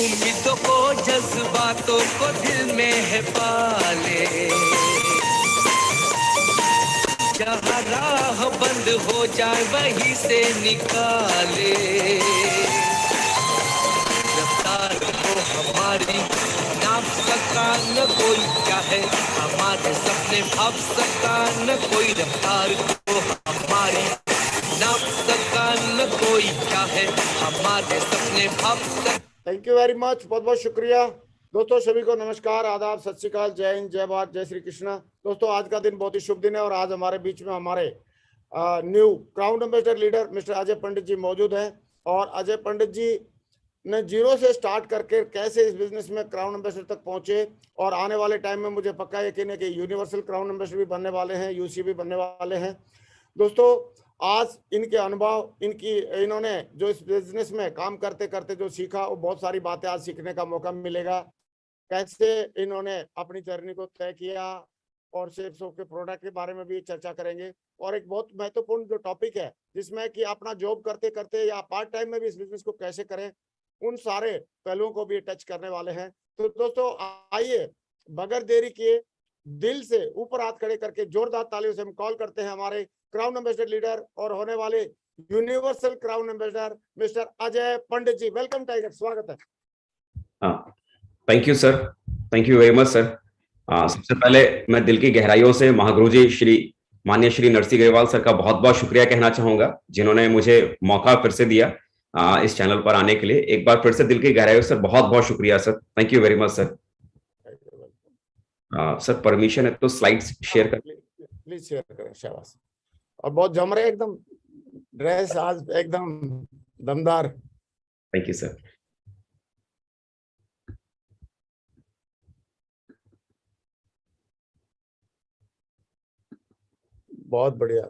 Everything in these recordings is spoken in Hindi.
उम्मीदों को जज्बातों को दिल में है पाले, जहाँ राह बंद हो जाए वहीं से निकाले। रफ्तार को हमारी नाप सका न कोई, क्या है हमारे सपने भाप सका न कोई। रफ्तार को हमारी नाप सका न कोई, क्या है हमारे सपने भाप सका। थैंक यू वेरी मच, बहुत बहुत शुक्रिया दोस्तों। सभी को नमस्कार, आदाब, सत श्री अकाल, जय हिंद, जय भारत, जय श्री कृष्णा। दोस्तों आज का दिन बहुत ही शुभ दिन है और आज हमारे बीच में हमारे new crown ambassador leader mister Ajay Pandit ji मौजूद हैं। और अजय पंडित जी ने जीरो से स्टार्ट करके कैसे इस बिजनेस में क्राउन एम्बेसडर तक पहुंचे और आने वाले टाइम में मुझे पक्का यकीन है कि यूनिवर्सल क्राउन एम्बेसडर भी बनने वाले हैं, यूसी भी बनने वाले हैं। दोस्तों आज इनके अनुभव, इन्होंने जो इस बिजनेस में काम करते करते जो सीखा, वो बहुत सारी बातें आज सीखने का मौका मिलेगा। कैसे इन्होंने अपनी जर्नी को तय किया और शेप शॉप के प्रोडक्ट के बारे में भी चर्चा करेंगे। और एक बहुत महत्वपूर्ण जो टॉपिक है जिसमें कि अपना जॉब करते करते या पार्ट टाइम में भी इस बिजनेस को कैसे करें, उन सारे पहलुओं को भी टच करने वाले हैं। तो दोस्तों आइए बगैर देरी किए दिल से ऊपर हाथ खड़े करके जोरदार तालियों से हम कॉल करते हैं हमारे क्राउन एम्बेसडर लीडर और होने वाले universal crown ambassador mister Ajay Pandit ji. Welcome tiger, स्वागत है। Thank you sir, thank you very much sir. सबसे पहले मैं दिल की गहराइयों से महागुरु जी माननीय श्री नरसिंह ग्रेवाल सर का बहुत बहुत शुक्रिया कहना चाहूंगा, जिन्होंने मुझे मौका फिर से दिया इस चैनल पर आने के लिए। एक बार फिर से दिल की गहराइयों से बहुत बहुत शुक्रिया sir, thank you very much sir. Sir permission है तो स्लाइड्स शेयर कर प्लीज शेयर करें, शाबाश। और बहुत जम रहे एकदम, ड्रेस आज एकदम दमदार। Thank you sir. बहुत बढ़िया,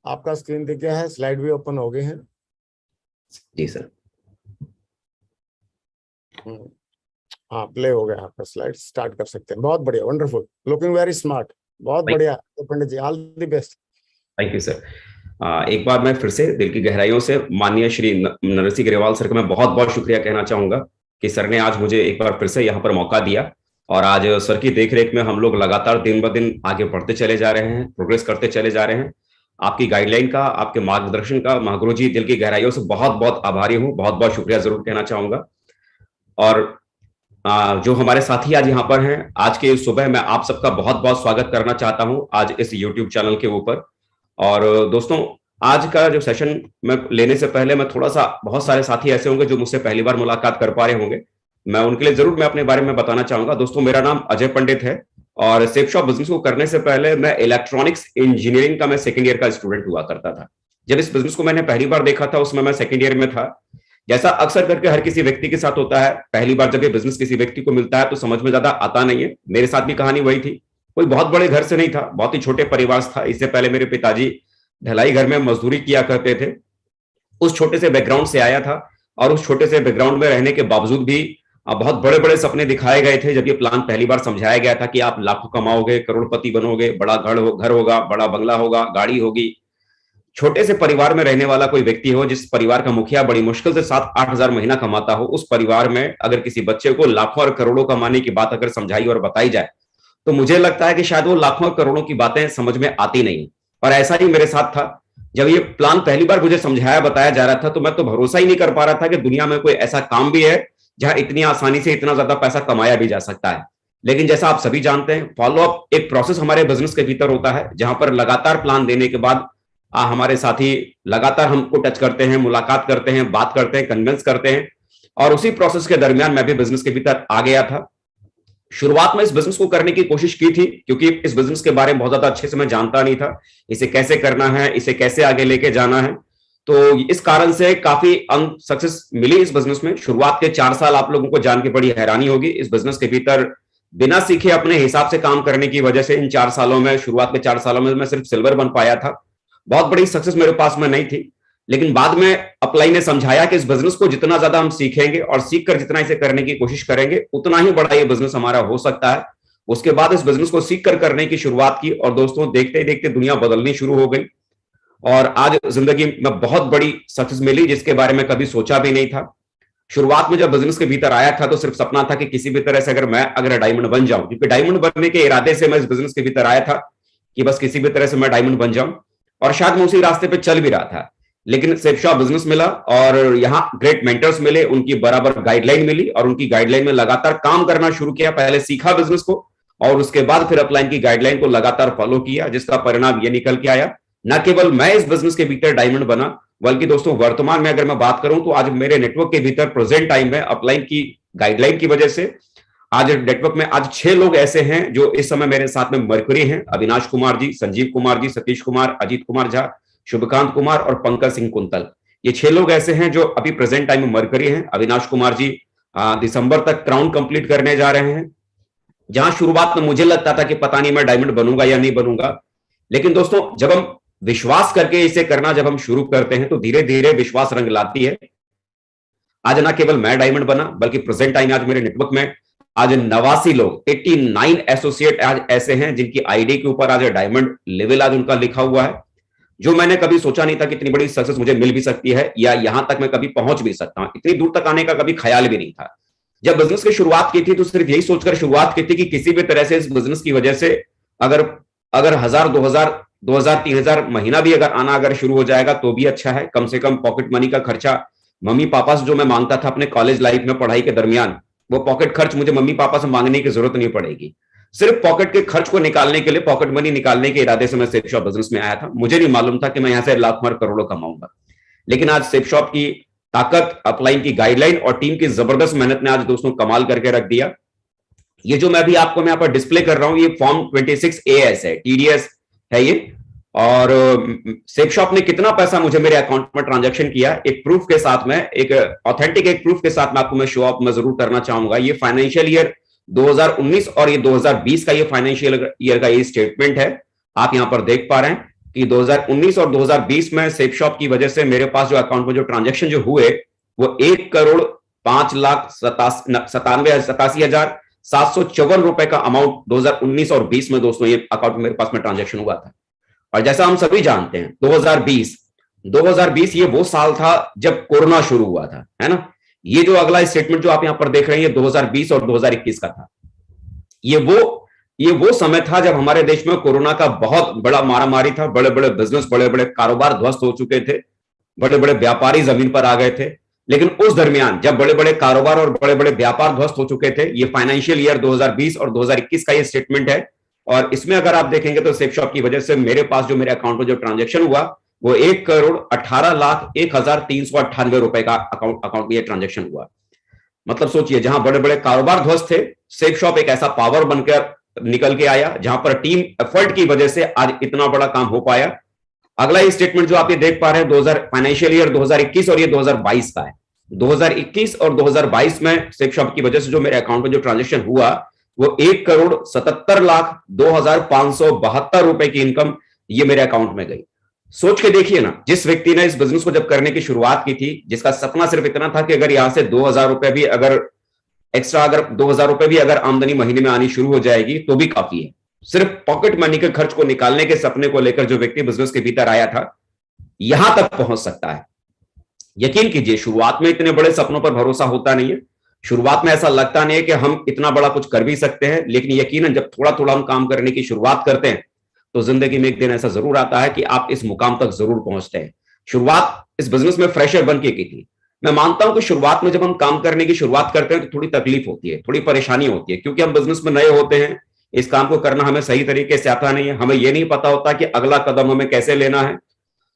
आपका स्क्रीन दिख गया है, स्लाइड भी ओपन हो गए हैं। जी सर। हाँ प्ले हो गया आपका, स्लाइड स्टार्ट कर सकते हैं। बहुत बढ़िया, वंडरफुल, लुकिंग वेरी स्मार्ट, बहुत बढ़िया Pandit ji, all the best. Thank you sir. एक बार मैं फिर से दिल की गहराइयों से माननीय श्री नरसिंह ग्रेवाल सर का मैं बहुत बहुत शुक्रिया कहना चाहूंगा कि सर ने आज मुझे एक बार फिर से यहाँ पर मौका दिया। और आज सर की देखरेख में हम लोग लगातार दिन ब दिन आगे बढ़ते चले जा रहे हैं, प्रोग्रेस करते चले जा रहे हैं। आपकी गाइडलाइन का, आपके मार्गदर्शन का महागुरु जी दिल की गहराइयों से बहुत बहुत आभारी हूँ, बहुत बहुत शुक्रिया जरूर कहना चाहूंगा। और जो हमारे साथी आज यहाँ पर हैं, आज के सुबह मैं आप सबका बहुत बहुत स्वागत करना चाहता हूँ आज इस यूट्यूब चैनल के ऊपर। और दोस्तों आज का जो सेशन में लेने से पहले मैं थोड़ा सा, बहुत सारे साथी ऐसे होंगे जो मुझसे पहली बार मुलाकात कर पा रहे होंगे, मैं उनके लिए जरूर मैं अपने बारे में बताना चाहूंगा। दोस्तों मेरा नाम अजय पंडित है और सेफ शॉप बिजनेस को करने से पहले मैं इलेक्ट्रॉनिक्स इंजीनियरिंग का मैं सेकंड ईयर का स्टूडेंट हुआ करता था। जब इस बिजनेस को मैंने पहली बार देखा था उसमें मैं सेकंड ईयर में था। जैसा अक्सर करके हर किसी व्यक्ति के साथ होता है, पहली बार जब ये बिजनेस किसी व्यक्ति को मिलता है तो समझ में ज्यादा आता नहीं है। मेरे साथ भी कहानी वही थी। कोई बहुत बड़े घर से नहीं था, बहुत ही छोटे परिवार था। इससे पहले मेरे पिताजी ढलाई घर में मजदूरी किया करते थे। उस छोटे से बैकग्राउंड से आया था और उस छोटे से बैकग्राउंड में रहने के बावजूद भी बहुत बड़े बड़े सपने दिखाए गए थे। जब ये प्लान पहली बार समझाया गया था कि आप लाखों कमाओगे, करोड़पति बनोगे, बड़ा घर होगा, बड़ा बंगला होगा, गाड़ी होगी। छोटे से परिवार में रहने वाला कोई व्यक्ति हो, जिस परिवार का मुखिया बड़ी मुश्किल से 7-8 हजार महीना कमाता हो, उस परिवार में अगर किसी बच्चे को लाखों और करोड़ों कमाने की बात अगर समझाई और बताई जाए तो मुझे लगता है कि शायद वो लाखों और करोड़ों की बातें समझ में आती नहीं। और ऐसा ही मेरे साथ था। जब ये प्लान पहली बार मुझे समझाया, बताया जा रहा था तो मैं तो भरोसा ही नहीं कर पा रहा था कि दुनिया में कोई ऐसा काम भी है जहां इतनी आसानी से इतना ज्यादा पैसा कमाया भी जा सकता है। लेकिन जैसा आप सभी जानते हैं, फॉलो अप एक प्रोसेस हमारे बिजनेस के भीतर होता है, जहां पर लगातार प्लान देने के बाद हमारे साथी लगातार हमको टच करते हैं, मुलाकात करते हैं, बात करते हैं, कन्विंस करते हैं। और उसी प्रोसेस के दरमियान मैं भी बिजनेस के भीतर आ गया था। शुरुआत में इस बिजनेस को करने की कोशिश की थी क्योंकि इस बिजनेस के बारे में बहुत ज्यादा अच्छे से मैं जानता नहीं था, इसे कैसे करना है, इसे कैसे आगे लेके जाना है। तो इस कारण से काफी सक्सेस मिली इस बिजनेस में। शुरुआत के 4 साल आप लोगों को जान के बड़ी हैरानी होगी। इस बिजनेस के भीतर बिना सीखे अपने हिसाब से काम करने की वजह से इन 4 सालों में, शुरुआत के 4 सालों में मैं सिर्फ सिल्वर बन पाया था। बहुत बड़ी सक्सेस मेरे पास में नहीं थी। लेकिन बाद में अप्लाई ने समझाया कि इस बिजनेस को जितना ज्यादा हम सीखेंगे और सीख कर जितना इसे करने की कोशिश करेंगे उतना ही बड़ा ये बिजनेस हमारा हो सकता है। उसके बाद इस बिजनेस को सीख कर करने की शुरुआत की और दोस्तों देखते ही देखते दुनिया बदलनी शुरू हो गई और आज जिंदगी में बहुत बड़ी सक्सेस मिली जिसके बारे में कभी सोचा भी नहीं था। शुरुआत में जब बिजनेस के भीतर आया था तो सिर्फ सपना था कि किसी भी तरह से अगर डायमंड बन जाऊं, क्योंकि डायमंड बनने के इरादे से मैं इस बिजनेस के भीतर आया था कि बस किसी भी तरह से मैं डायमंड बन जाऊं, और शायद मैं उसी रास्ते पे चल भी रहा था। लेकिन सेफशॉप बिजनेस मिला और यहाँ ग्रेट मेंटर्स मिले, उनकी बराबर गाइडलाइन मिली और उनकी गाइडलाइन में लगातार काम करना शुरू किया। पहले सीखा बिजनेस को और उसके बाद फिर अपलाइन की गाइडलाइन को लगातार फॉलो किया, जिसका परिणाम ये निकल के आया न केवल मैं इस बिजनेस के भीतर डायमंड बना, बल्कि दोस्तों वर्तमान में अगर मैं बात करूं तो आज मेरे नेटवर्क के भीतर प्रेजेंट टाइम में अपलाइन की गाइडलाइन की वजह से आज नेटवर्क में आज 6 लोग ऐसे हैं जो इस समय मेरे साथ में मरकरी हैं। अविनाश कुमार जी, संजीव कुमार जी, सतीश कुमार, अजीत कुमार झा, शुभकांत कुमार और पंकज सिंह कुंतल। ये 6 लोग ऐसे हैं जो अभी प्रेजेंट टाइम में मरकरी हैं। अविनाश कुमार जी दिसंबर तक क्राउन कंप्लीट करने जा रहे हैं। जहां शुरुआत में मुझे लगता था कि पता नहीं मैं डायमंड बनूंगा या नहीं बनूंगा, लेकिन दोस्तों जब हम विश्वास करके इसे करना जब हम शुरू करते हैं तो धीरे धीरे विश्वास रंग लाती है। आज ना केवल मैं डायमंड बना, बल्कि प्रेजेंट टाइम आज मेरे नेटवर्क में आज 89 लोग, 89 एसोसिएट आज ऐसे हैं जिनकी आईडी के ऊपर आज डायमंड लेवल आज उनका लिखा हुआ है। जो मैंने कभी सोचा नहीं था कि इतनी बड़ी सक्सेस मुझे मिल भी सकती है या यहां तक मैं कभी पहुंच भी सकता हूं, इतनी दूर तक आने का कभी ख्याल भी नहीं था। जब बिजनेस की शुरुआत की थी तो सिर्फ यही सोचकर शुरुआत की थी कि किसी भी तरह से इस बिजनेस की वजह से अगर 1000, 2000, 3000 महीना भी अगर आना अगर शुरू हो जाएगा तो भी अच्छा है। कम से कम पॉकेट मनी का खर्चा मम्मी पापा से जो मैं मांगता था अपने कॉलेज लाइफ में पढ़ाई के दरमियान, वो पॉकेट खर्च मुझे मम्मी पापा से मांगने की जरूरत नहीं पड़ेगी। सिर्फ पॉकेट के खर्च को निकालने के लिए, पॉकेट मनी निकालने के इरादे से मैं सेफशॉप बिजनेस में आया था। मुझे नहीं मालूम था कि मैं यहां से लाख करोड़ों कमाऊंगा, लेकिन आज सेफशॉप की ताकत, अपलाइन की गाइडलाइन और टीम की जबरदस्त मेहनत ने आज दोस्तों कमाल करके रख दिया। ये जो मैं अभी आपको यहाँ पर डिस्प्ले कर रहा हूं, ये फॉर्म 26AS है, TDS है ये। और सेफशॉप ने कितना पैसा मुझे मेरे अकाउंट में ट्रांजैक्शन किया, एक प्रूफ के साथ में, एक ऑथेंटिक एक प्रूफ के साथ में आपको मैं शो ऑफ में जरूर करना चाहूंगा। ये फाइनेंशियल ईयर 2019 और ये 2020 का ये फाइनेंशियल ईयर का ये स्टेटमेंट है। आप यहां पर देख पा रहे हैं कि 2019 और 2020 में सेफशॉप की वजह से मेरे पास जो अकाउंट में जो ट्रांजैक्शन जो हुए वो 1,05,87,754 रुपए का अमाउंट 2019 और 20 में दोस्तों ये अकाउंट मेरे पास में ट्रांजैक्शन हुआ था। और जैसा हम सभी जानते हैं 2020 ये वो साल था जब कोरोना शुरू हुआ था, है ना। ये जो अगला स्टेटमेंट जो आप यहां पर देख रहे हैं ये 2020 और 2021 का था। ये वो समय था जब हमारे देश में कोरोना का बहुत बड़ा मारामारी था। बड़े बड़े बिजनेस, बड़े बड़े कारोबार ध्वस्त हो चुके थे, बड़े बड़े व्यापारी जमीन पर आ गए थे। लेकिन उस दरमियान जब बड़े बड़े कारोबार और बड़े बड़े व्यापार ध्वस्त हो चुके थे, ये फाइनेंशियल ईयर 2020 और 2021 का ये स्टेटमेंट है। और इसमें अगर आप देखेंगे तो सेफशॉप की वजह से मेरे पास जो मेरे अकाउंट में जो ट्रांजैक्शन हुआ वो 1,18,01,398 रुपए का अकाउंट में ट्रांजैक्शन हुआ। मतलब सोचिए, जहां बड़े बड़े कारोबार ध्वस्त थे, सेफशॉप एक ऐसा पावर बनकर निकल के आया जहां पर टीम एफर्ट की वजह से आज इतना बड़ा काम हो पाया। अगला स्टेटमेंट जो आप ये देख पा रहे हैं फाइनेंशियल ईयर 2021 और ये 2022 का है। 2021 और 2022 में सेफशॉप की वजह से जो मेरे अकाउंट में जो ट्रांजैक्शन हुआ वो 1,77,02,572 रुपए की इनकम ये मेरे अकाउंट में गई। सोच के देखिए ना, जिस व्यक्ति ने इस बिजनेस को जब करने की शुरुआत की थी, जिसका सपना सिर्फ इतना था कि अगर यहां से 2,000 रुपए भी अगर एक्स्ट्रा, अगर 2,000 रुपए भी अगर आमदनी महीने में आनी शुरू हो जाएगी तो भी काफी है। सिर्फ पॉकेट मनी के खर्च को निकालने के सपने को लेकर जो व्यक्ति बिजनेस के भीतर आया था, यहां तक पहुंच सकता है। यकीन कीजिए, शुरुआत में इतने बड़े सपनों पर भरोसा होता नहीं है। शुरुआत में ऐसा लगता नहीं है कि हम इतना बड़ा कुछ कर भी सकते हैं, लेकिन यकीनन जब थोड़ा थोड़ा हम काम करने की शुरुआत करते हैं तो जिंदगी में एक दिन ऐसा जरूर आता है कि आप इस मुकाम तक जरूर पहुंचते हैं। शुरुआत इस बिजनेस में फ्रेशर बन के की थी। मैं मानता हूं कि शुरुआत में जब हम काम करने की शुरुआत करते हैं तो थोड़ी तकलीफ होती है, थोड़ी परेशानी होती है, क्योंकि हम बिजनेस में नए होते हैं। इस काम को करना हमें सही तरीके से आता नहीं है, हमें यह नहीं पता होता कि अगला कदम हमें कैसे लेना है।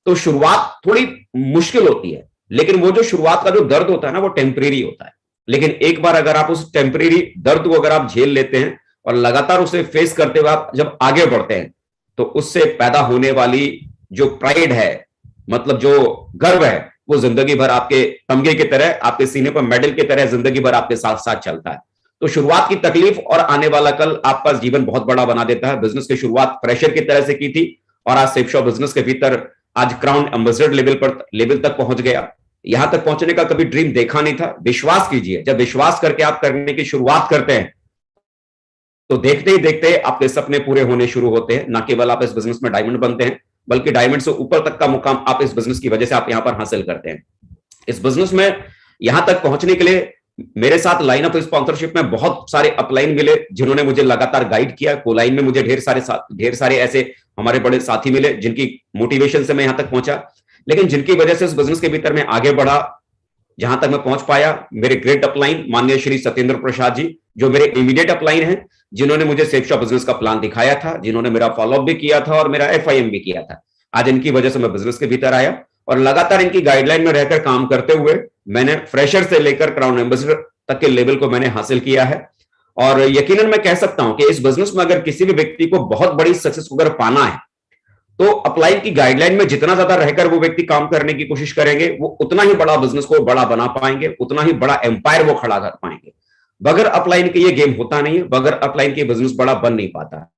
तो शुरुआत थोड़ी मुश्किल होती है, लेकिन वो जो शुरुआत का जो दर्द होता है ना, वो टेम्परेरी होता है। लेकिन एक बार अगर आप उस टेम्परेरी दर्द को अगर आप झेल लेते हैं और लगातार उसे फेस करते हुए आप जब आगे बढ़ते हैं, तो उससे पैदा होने वाली जो प्राइड है, मतलब जो गर्व है, वो जिंदगी भर आपके तमगे की तरह, आपके सीने पर मेडल की तरह जिंदगी भर आपके साथ साथ चलता है। तो शुरुआत की तकलीफ और आने वाला कल आपका जीवन बहुत बड़ा बना देता है। बिजनेस की शुरुआत प्रेशर की तरह से की थी और आज सेफशॉप बिजनेस के भीतर आज क्राउन एम्बेसडर लेवल तक पहुंच गया। यहां तक पहुंचने का कभी ड्रीम देखा नहीं था। विश्वास कीजिए, जब विश्वास करके आप करने की शुरुआत करते हैं तो देखते ही देखते आपके सपने पूरे होने शुरू होते हैं। ना केवल आप इस बिजनेस में डायमंड बनते हैं, बल्कि डायमंड से ऊपर तक का मुकाम आप इस बिजनेस की वजह से आप यहां पर हासिल करते हैं। इस बिजनेस में यहां तक पहुंचने के लिए मेरे साथ लाइन ऑफ स्पॉन्सरशिप में बहुत सारे अपलाइन मिले जिन्होंने मुझे लगातार गाइड किया। कोलाइन में मुझे ढेर सारे ऐसे हमारे बड़े साथी मिले जिनकी मोटिवेशन से मैं यहां तक पहुंचा, लेकिन जिनकी वजह से इस बिजनेस के भीतर मैं आगे बढ़ा, जहां तक मैं पहुंच पाया। मेरे ग्रेट अपलाइन माननीय श्री सत्येंद्र प्रसाद जी, जो मेरे इमीडिएट अपलाइन हैं, जिन्होंने मुझे सेफ शॉप बिजनेस का प्लान दिखाया था, जिन्होंने मेरा फॉलोअप भी किया था और मेरा FIM भी किया था। आज इनकी वजह से मैं बिजनेस के भीतर आया और लगातार इनकी गाइडलाइन में रहकर काम करते हुए मैंने फ्रेशर से लेकर क्राउन एम्बेसडर तक के लेवल को मैंने हासिल किया है। और यकीनन मैं कह सकता हूं कि इस बिजनेस में अगर किसी भी व्यक्ति को बहुत बड़ी सक्सेस अगर पाना है तो अपलाइन की गाइडलाइन में जितना ज्यादा रहकर वो व्यक्ति काम करने की कोशिश करेंगे, वो उतना ही बड़ा बिजनेस को बड़ा बना पाएंगे, उतना ही बड़ा एम्पायर वो खड़ा कर पाएंगे। बगैर अपलाइन के ये गेम होता नहीं है, बगैर अपलाइन के बिजनेस बड़ा बन नहीं पाता।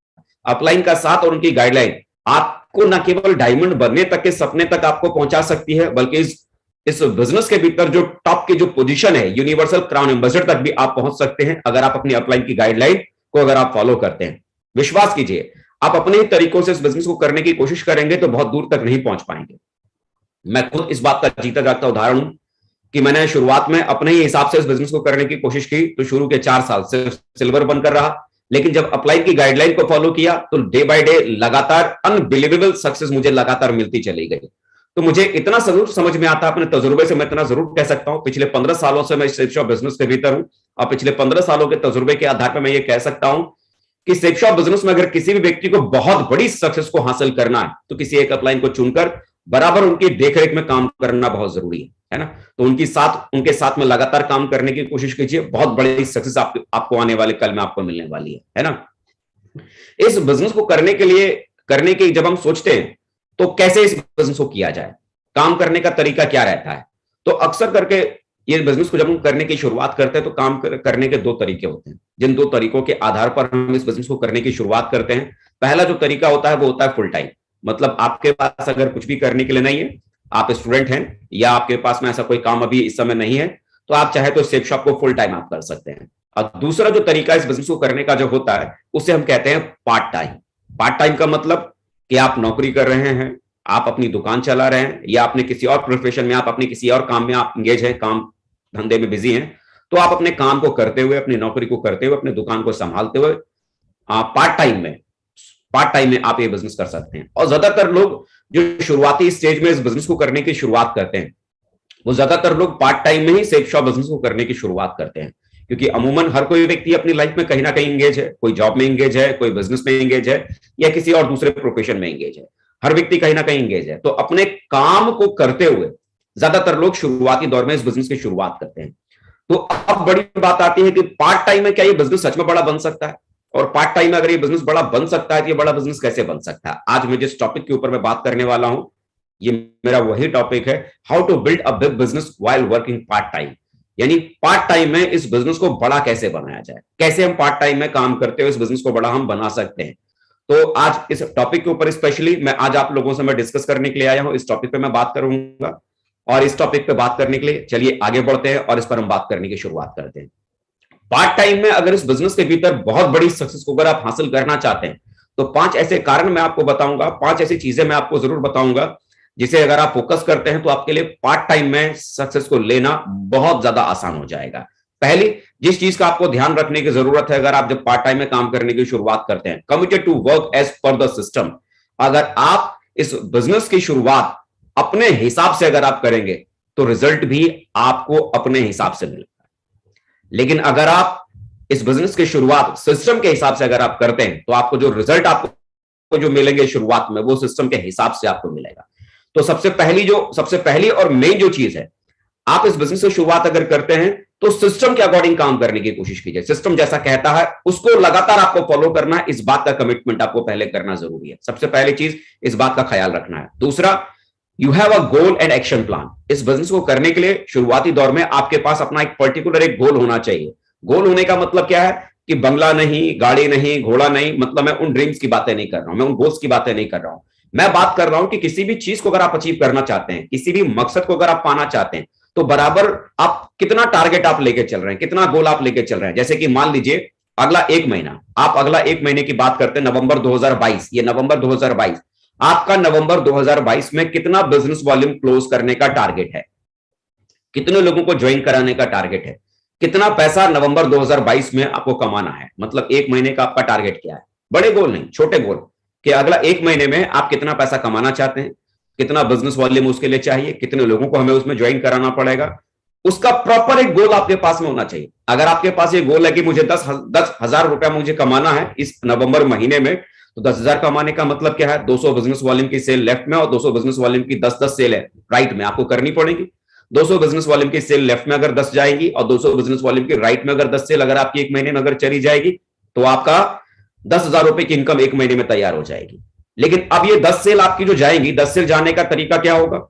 अपलाइन का साथ और उनकी गाइडलाइन आपको न केवल डायमंड बनने तक के सपने तक आपको पहुंचा सकती है, बल्कि इस बिजनेस के भीतर जो टॉप की जो पोजीशन है, यूनिवर्सल क्राउन एम्बेसडर तक भी आप पहुंच सकते हैं अगर आप अपनी अपलाइन की गाइडलाइन को अगर आप फॉलो करते हैं। विश्वास कीजिए, आप अपने ही तरीकों से इस बिजनेस को करने की कोशिश करेंगे तो बहुत दूर तक नहीं पहुंच पाएंगे। मैं खुद इस बात का जीता जागता उदाहरण हूं कि मैंने शुरुआत में अपने ही हिसाब से इस बिजनेस को करने की कोशिश की तो शुरू के 4 साल सिर्फ सिल्वर बनकर रहा, लेकिन जब अपलाइन की गाइडलाइन को फॉलो किया तो डे बाय डे लगातार अनबिलीवेबल सक्सेस मुझे लगातार मिलती चली गई। तो मुझे इतना जरूर समझ में आता, अपने तजुर्बे से मैं इतना जरूर कह सकता हूं, पिछले 15 सालों से मैं सेफ शॉप बिजनेस के भीतर हूं और पिछले 15 सालों के तजुर्बे के आधार पर मैं ये कह सकता हूं कि सेफ शॉप बिजनेस में अगर किसी भी व्यक्ति को बहुत बड़ी सक्सेस को हासिल करना है तो किसी एक अपलाइन को चुनकर बराबर उनकी देखरेख में काम करना बहुत जरूरी है ना। तो उनके साथ में लगातार काम करने की कोशिश कीजिए, बहुत बड़ी सक्सेस आपको आने वाले कल में आपको मिलने वाली है ना। इस बिजनेस को करने के जब हम सोचते हैं तो कैसे इस बिजनेस को किया जाए, काम करने का तरीका क्या रहता है, तो अक्सर करके ये बिजनेस को जब हम करने की शुरुआत करते हैं तो काम करने के 2 तरीके होते हैं, जिन 2 तरीकों के आधार पर हम इस बिजनेस को करने की शुरुआत करते हैं। पहला जो तरीका होता है वो होता है फुल टाइम, मतलब आपके पास अगर कुछ भी करने के लिए नहीं है, आप स्टूडेंट हैं या आपके पास में ऐसा कोई काम अभी इस समय नहीं है, तो आप चाहे तो सेफ शॉप को फुल टाइम आप कर सकते हैं। और दूसरा जो तरीका इस बिजनेस को करने का जो होता है उसे हम कहते हैं पार्ट टाइम। पार्ट टाइम का मतलब कि आप नौकरी कर रहे हैं, आप अपनी दुकान चला रहे हैं या आपने किसी और प्रोफेशन में, आप अपने किसी और काम में आप इंगेज हैं, काम धंधे में बिजी हैं, तो आप अपने काम को करते हुए, अपनी नौकरी को करते हुए, अपनी दुकान को संभालते हुए आप पार्ट टाइम में आप ये बिजनेस कर सकते हैं। और ज्यादातर लोग जो शुरुआती स्टेज में इस बिजनेस को करने की शुरुआत करते हैं वो ज्यादातर लोग पार्ट टाइम में ही सेफ शॉप बिजनेस को करने की शुरुआत करते हैं, क्योंकि अमूमन हर कोई व्यक्ति अपनी लाइफ में कहीं ना कहीं इंगेज है, कोई जॉब में इंगेज है, कोई बिजनेस में इंगेज है या किसी और दूसरे प्रोफेशन में इंगेज है। हर व्यक्ति कहीं ना कहीं इंगेज है, तो अपने काम को करते हुए ज्यादातर लोग शुरुआती दौर में इस बिजनेस की शुरुआत करते हैं। तो अब बड़ी बात आती है कि पार्ट टाइम में क्या ये बिजनेस सच में बड़ा बन सकता है, और पार्ट टाइम में अगर ये बिजनेस बड़ा बन सकता है तो ये बड़ा बिजनेस कैसे बन सकता है। आज मैं जिस टॉपिक के ऊपर मैं बात करने वाला हूं ये मेरा वही टॉपिक है, how to build a big business while working part time. यानी पार्ट टाइम में इस बिजनेस को बड़ा कैसे बनाया जाए, कैसे हम पार्ट टाइम में काम करते हुए इस बिजनेस को बड़ा हम बना सकते हैं। तो आज इस टॉपिक के ऊपर स्पेशली मैं आज आप लोगों से मैं डिस्कस करने के लिए आया हूं, इस टॉपिक पे मैं बात करूंगा। और इस टॉपिक पे बात करने के लिए चलिए आगे बढ़ते हैं और इस पर हम बात करने की शुरुआत करते हैं। पार्ट टाइम में अगर इस बिजनेस के भीतर बहुत बड़ी सक्सेस को अगर आप हासिल करना चाहते हैं तो 5 ऐसे कारण मैं आपको बताऊंगा, 5 ऐसी चीजें मैं आपको जरूर बताऊंगा जिसे अगर आप फोकस करते हैं तो आपके लिए पार्ट टाइम में सक्सेस को लेना बहुत ज्यादा आसान हो जाएगा। पहली जिस चीज का आपको ध्यान रखने की जरूरत है अगर आप जब पार्ट टाइम में काम करने की शुरुआत करते हैं, committed to work as per the system. अगर आप इस बिजनेस की शुरुआत अपने हिसाब से अगर आप करेंगे तो रिजल्ट भी आपको अपने हिसाब से मिलेगा, लेकिन अगर आप इस बिजनेस की शुरुआत सिस्टम के हिसाब से अगर आप करते हैं तो आपको जो रिजल्ट आपको जो मिलेंगे शुरुआत में वो सिस्टम के हिसाब से आपको मिलेगा। तो सबसे पहली और मेन जो चीज है, आप इस बिजनेस की शुरुआत अगर करते हैं तो सिस्टम के अकॉर्डिंग काम करने की कोशिश कीजिए। सिस्टम जैसा कहता है उसको लगातार आपको फॉलो करना है, इस बात का कमिटमेंट आपको पहले करना जरूरी है। सबसे पहली चीज इस बात का ख्याल रखना है। दूसरा, you have a goal and action plan. इस बिजनेस को करने के लिए शुरुआती दौर में आपके पास अपना एक पर्टिकुलर एक गोल होना चाहिए। गोल होने का मतलब क्या है कि बंगला नहीं, गाड़ी नहीं, घोड़ा नहीं, मतलब मैं उन ड्रीम्स की बातें नहीं कर रहा हूं, मैं उन गोल्स की बातें नहीं कर रहा हूं। मैं बात कर रहा हूं कि किसी भी चीज को अगर आप अचीव करना चाहते हैं, किसी भी मकसद को अगर आप पाना चाहते हैं तो बराबर आप कितना टारगेट आप लेके चल रहे हैं, कितना गोल आप लेके चल रहे हैं। जैसे कि मान लीजिए अगला 1 महीना, आप अगला 1 महीने की बात करते हैं, नवंबर 2022, ये नवंबर 2022, आपका नवंबर 2022 में कितना बिजनेस वॉल्यूम क्लोज करने का टारगेट है। कितने लोगों को ज्वाइन कराने का टारगेट है, कितना पैसा नवंबर 2022 में आपको कमाना है, मतलब एक महीने का आपका टारगेट क्या है। बड़े गोल नहीं, छोटे गोल, कि अगला एक महीने में आप कितना पैसा कमाना चाहते हैं, कितना बिजनेस वॉल्यूम उसके लिए चाहिए, कितने लोगों को हमें उसमें ज्वाइन कराना पड़ेगा, उसका प्रॉपर एक गोल आपके पास में होना चाहिए। अगर आपके पास ये गोल है कि मुझे 10,000 रुपया मुझे कमाना है इस नवंबर महीने में, तो 10,000 कमाने का मतलब क्या है, 200 बिजनेस वॉल्यूम की सेल लेफ्ट में और 200 बिजनेस वॉल्यूम की 10-10 सेल है राइट में आपको करनी पड़ेगी। 200 बिजनेस वॉल्यूम की सेल लेफ्ट में अगर 10 जाएगी और 200 बिजनेस वॉल्यूम की राइट में अगर 10 सेल अगर आपकी एक महीने में अगर चली जाएगी, तो आपका 10,000 रुपए की इनकम एक महीने में तैयार हो जाएगी। लेकिन अब ये 10 सेल आपकी जो जाएंगी, 10 सेल जाने का तरीका क्या होगा,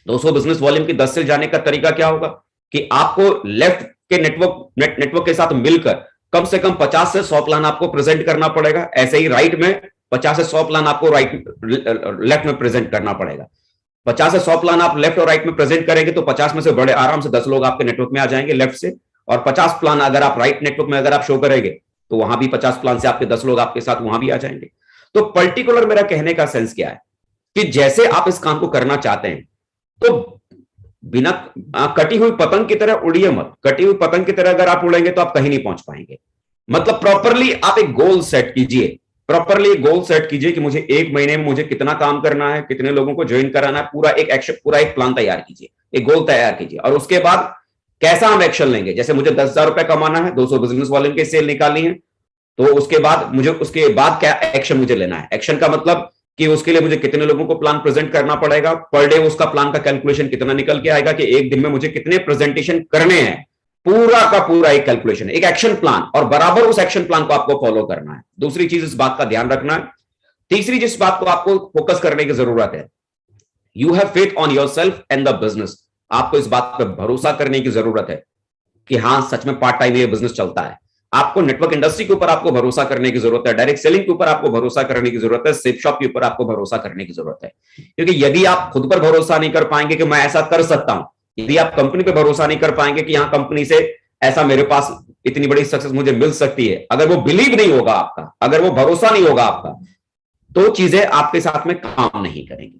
200 बिजनेस वॉल्यूम की 10 सेल जाने का तरीका क्या होगा कि आपको लेफ्ट के नेटवर्क के साथ मिलकर कम से कम 50 से 100 प्लान आपको प्रेजेंट करना पड़ेगा। ऐसे ही राइट में 50 से 100 प्लान आपको लेफ्ट में प्रेजेंट करना पड़ेगा। 50 से 100 प्लान आप लेफ्ट और राइट में प्रेजेंट करेंगे तो 50 में से बड़े आराम से 10 लोग आपके नेटवर्क में आ जाएंगे लेफ्ट से, और 50 प्लान अगर आप राइट नेटवर्क में अगर आप शो करेंगे तो वहां भी 50 प्लान से आपके 10 लोग आपके साथ वहां भी आ जाएंगे। तो पर्टिकुलर मेरा कहने का सेंस क्या है कि जैसे आप इस काम को करना चाहते हैं तो बिना कटी हुई पतंग की तरह उड़िए मत। कटी हुई पतंग की तरह अगर आप उड़ेंगे तो आप कहीं नहीं पहुंच पाएंगे। मतलब प्रॉपरली आप एक गोल सेट कीजिए, प्रॉपरली गोल सेट कीजिए कि मुझे एक महीने में मुझे कितना काम करना है, कितने लोगों को ज्वाइन कराना है, पूरा एक एक्शन, पूरा एक प्लान तैयार कीजिए, एक गोल तैयार कीजिए। और उसके बाद कैसा हम एक्शन लेंगे, जैसे मुझे 10,000 रुपए कमाना है, 200 बिजनेस वॉल्यूम की सेल निकालनी है, तो उसके बाद मुझे उसके बाद क्या एक्शन मुझे लेना है। एक्शन का मतलब कि उसके लिए मुझे कितने लोगों को प्लान प्रेजेंट करना पड़ेगा, पर डे उसका प्लान का कैलकुलेशन कितना निकल के आएगा कि एक दिन में मुझे कितने प्रेजेंटेशन करने हैं, पूरा का पूरा एक कैलकुलेशन, एक एक्शन प्लान, और बराबर उस एक्शन प्लान को आपको फॉलो करना है। दूसरी चीज इस बात का ध्यान रखना है। तीसरी जिस बात को आपको फोकस करने की जरूरत है, you have faith on yourself and the business. आपको इस बात पर भरोसा करने की जरूरत है कि हाँ सच में पार्ट टाइम ये बिजनेस चलता है। आपको नेटवर्क इंडस्ट्री के ऊपर आपको भरोसा करने की जरूरत है, डायरेक्ट सेलिंग के ऊपर आपको भरोसा करने की जरूरत है, सेफ शॉप के ऊपर आपको भरोसा करने की जरूरत है। क्योंकि यदि आप खुद पर भरोसा नहीं कर पाएंगे कि मैं ऐसा कर सकता हूं, यदि आप कंपनी पर भरोसा नहीं कर पाएंगे कि यहां कंपनी से ऐसा मेरे पास इतनी बड़ी सक्सेस मुझे मिल सकती है, अगर वो बिलीव नहीं होगा आपका, अगर वो भरोसा नहीं होगा आपका, तो चीजें आपके साथ में काम नहीं करेंगी।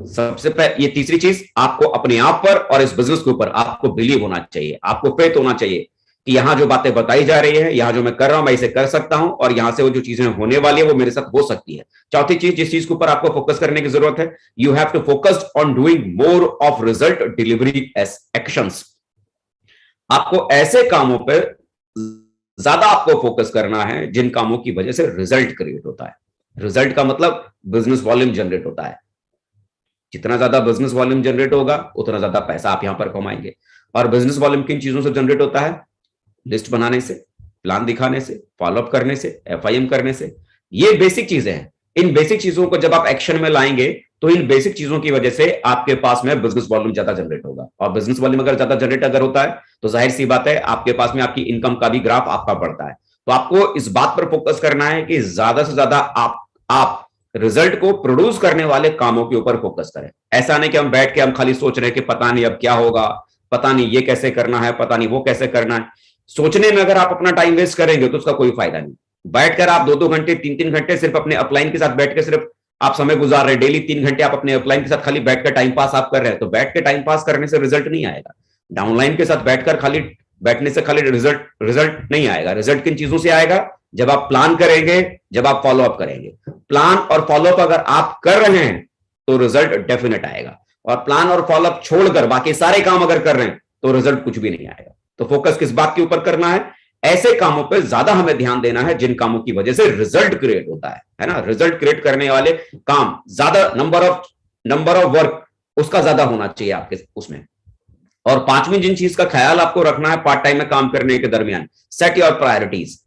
सबसे पहले ये तीसरी चीज, आपको अपने आप पर और इस बिजनेस के ऊपर आपको बिलीव होना चाहिए, आपको फेथ होना चाहिए कि यहां जो बातें बताई जा रही है, यहां जो मैं कर रहा हूं मैं इसे कर सकता हूं, और यहां से वो जो चीजें होने वाली है वो मेरे साथ हो सकती है। चौथी चीज जिस चीज के ऊपर आपको फोकस करने की जरूरत है, you have to focus on doing more of result delivery as actions. आपको ऐसे कामों पर ज्यादा आपको फोकस करना है जिन कामों की वजह से रिजल्ट क्रिएट होता है। रिजल्ट का मतलब बिजनेस वॉल्यूम जनरेट होता है। जितना ज्यादा बिजनेस वॉल्यूम जनरेट होगा उतना ज्यादा पैसा आप यहां पर कमाएंगे। और बिजनेस वॉल्यूम किन चीजों से जनरेट होता है, लिस्ट बनाने से, प्लान दिखाने से, फॉलोअप करने से, एफआईएम करने से। ये बेसिक चीजें हैं। इन बेसिक चीजों को जब आप एक्शन में लाएंगे तो इन बेसिक चीजों की वजह से आपके पास में बिजनेस वॉल्यूम ज्यादा जनरेट होगा। और बिजनेस वॉल्यूम अगर ज्यादा जनरेट अगर होता है तो जाहिर सी बात है आपके पास में आपकी इनकम का भी ग्राफ आपका बढ़ता है। तो आपको इस बात पर फोकस करना है कि ज्यादा से ज्यादा आप रिजल्ट को प्रोड्यूस करने वाले कामों के ऊपर फोकस करें। ऐसा नहीं कि हम बैठ के हम खाली सोच रहे हैं कि पता नहीं अब क्या होगा, पता नहीं ये कैसे करना है, पता नहीं वो कैसे करना है। सोचने में अगर आप अपना टाइम वेस्ट करेंगे तो उसका कोई फायदा नहीं। बैठकर आप 2-2 घंटे 3-3 घंटे सिर्फ अपने अपलाइन के साथ बैठ के सिर्फ आप समय गुजार रहे हैं, डेली 3 घंटे आप अपने अपलाइन के साथ खाली बैठकर टाइम पास आप कर रहे हैं, तो बैठ के टाइम पास करने से रिजल्ट नहीं आएगा। डाउनलाइन के साथ बैठकर खाली बैठने से खाली रिजल्ट नहीं आएगा। रिजल्ट किन चीजों से आएगा, जब आप प्लान करेंगे, जब आप फॉलोअप करेंगे। प्लान और फॉलोअप अगर आप कर रहे हैं तो रिजल्ट डेफिनेट आएगा, और प्लान और फॉलोअप छोड़कर बाकी सारे काम अगर कर रहे हैं तो रिजल्ट कुछ भी नहीं आएगा। तो फोकस किस बात के ऊपर करना है, ऐसे कामों पर ज्यादा हमें ध्यान देना है जिन कामों की वजह से रिजल्ट क्रिएट होता है ना। रिजल्ट क्रिएट करने वाले काम ज्यादा, नंबर ऑफ वर्क उसका ज्यादा होना चाहिए आपके उसमें। और पांचवी जिन चीज का ख्याल आपको रखना है पार्ट टाइम में काम करने के दरमियान, सेट योर प्रायोरिटीज।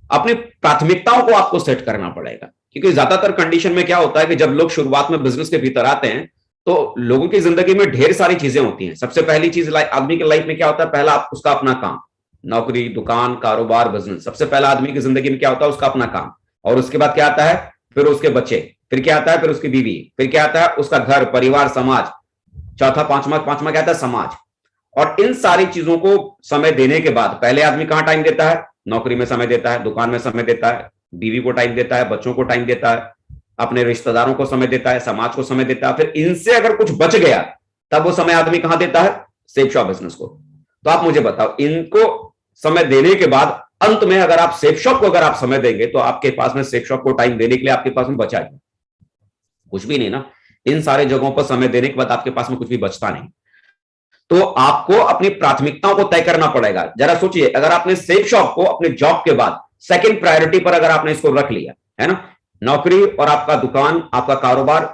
अपनी प्राथमिकताओं को आपको सेट करना पड़ेगा। क्योंकि ज्यादातर कंडीशन में क्या होता है कि जब लोग शुरुआत में बिजनेस के भीतर आते हैं तो लोगों की जिंदगी में ढेर सारी चीजें होती हैं। सबसे पहली चीज आदमी की लाइफ में क्या होता है, पहला उसका अपना काम, नौकरी, दुकान, कारोबार, बिजनेस। सबसे पहला आदमी की जिंदगी में क्या होता है, उसका अपना काम। और उसके बाद क्या आता है, फिर उसके बच्चे, फिर क्या आता है, फिर उसकी बीवी, फिर क्या आता है, उसका घर, परिवार, समाज। चौथा पांचवा क्या आता है, समाज। और इन सारी चीजों को समय देने के बाद पहले आदमी कहां टाइम देता है, नौकरी में समय देता है, दुकान में समय देता है, बीवी को टाइम देता है, बच्चों को टाइम देता है, अपने रिश्तेदारों को समय देता है, समाज को समय देता है। फिर इनसे अगर कुछ बच गया तब वो समय आदमी कहां देता है, सेफ शॉप बिजनेस को। तो आप मुझे बताओ, इनको समय देने के बाद अंत में अगर आप सेफ शॉप को अगर आप समय देंगे तो आपके पास में सेफ शॉप को टाइम देने के लिए आपके पास में बचा है कुछ भी नहीं ना। इन सारे जगहों पर समय देने के बाद आपके पास में कुछ भी बचता नहीं। तो आपको अपनी प्राथमिकताओं को तय करना पड़ेगा। जरा सोचिए, अगर आपने सेफ शॉप को अपने जॉब के बाद सेकंड प्रायोरिटी पर अगर आपने इसको रख लिया है ना, नौकरी और आपका दुकान, आपका कारोबार,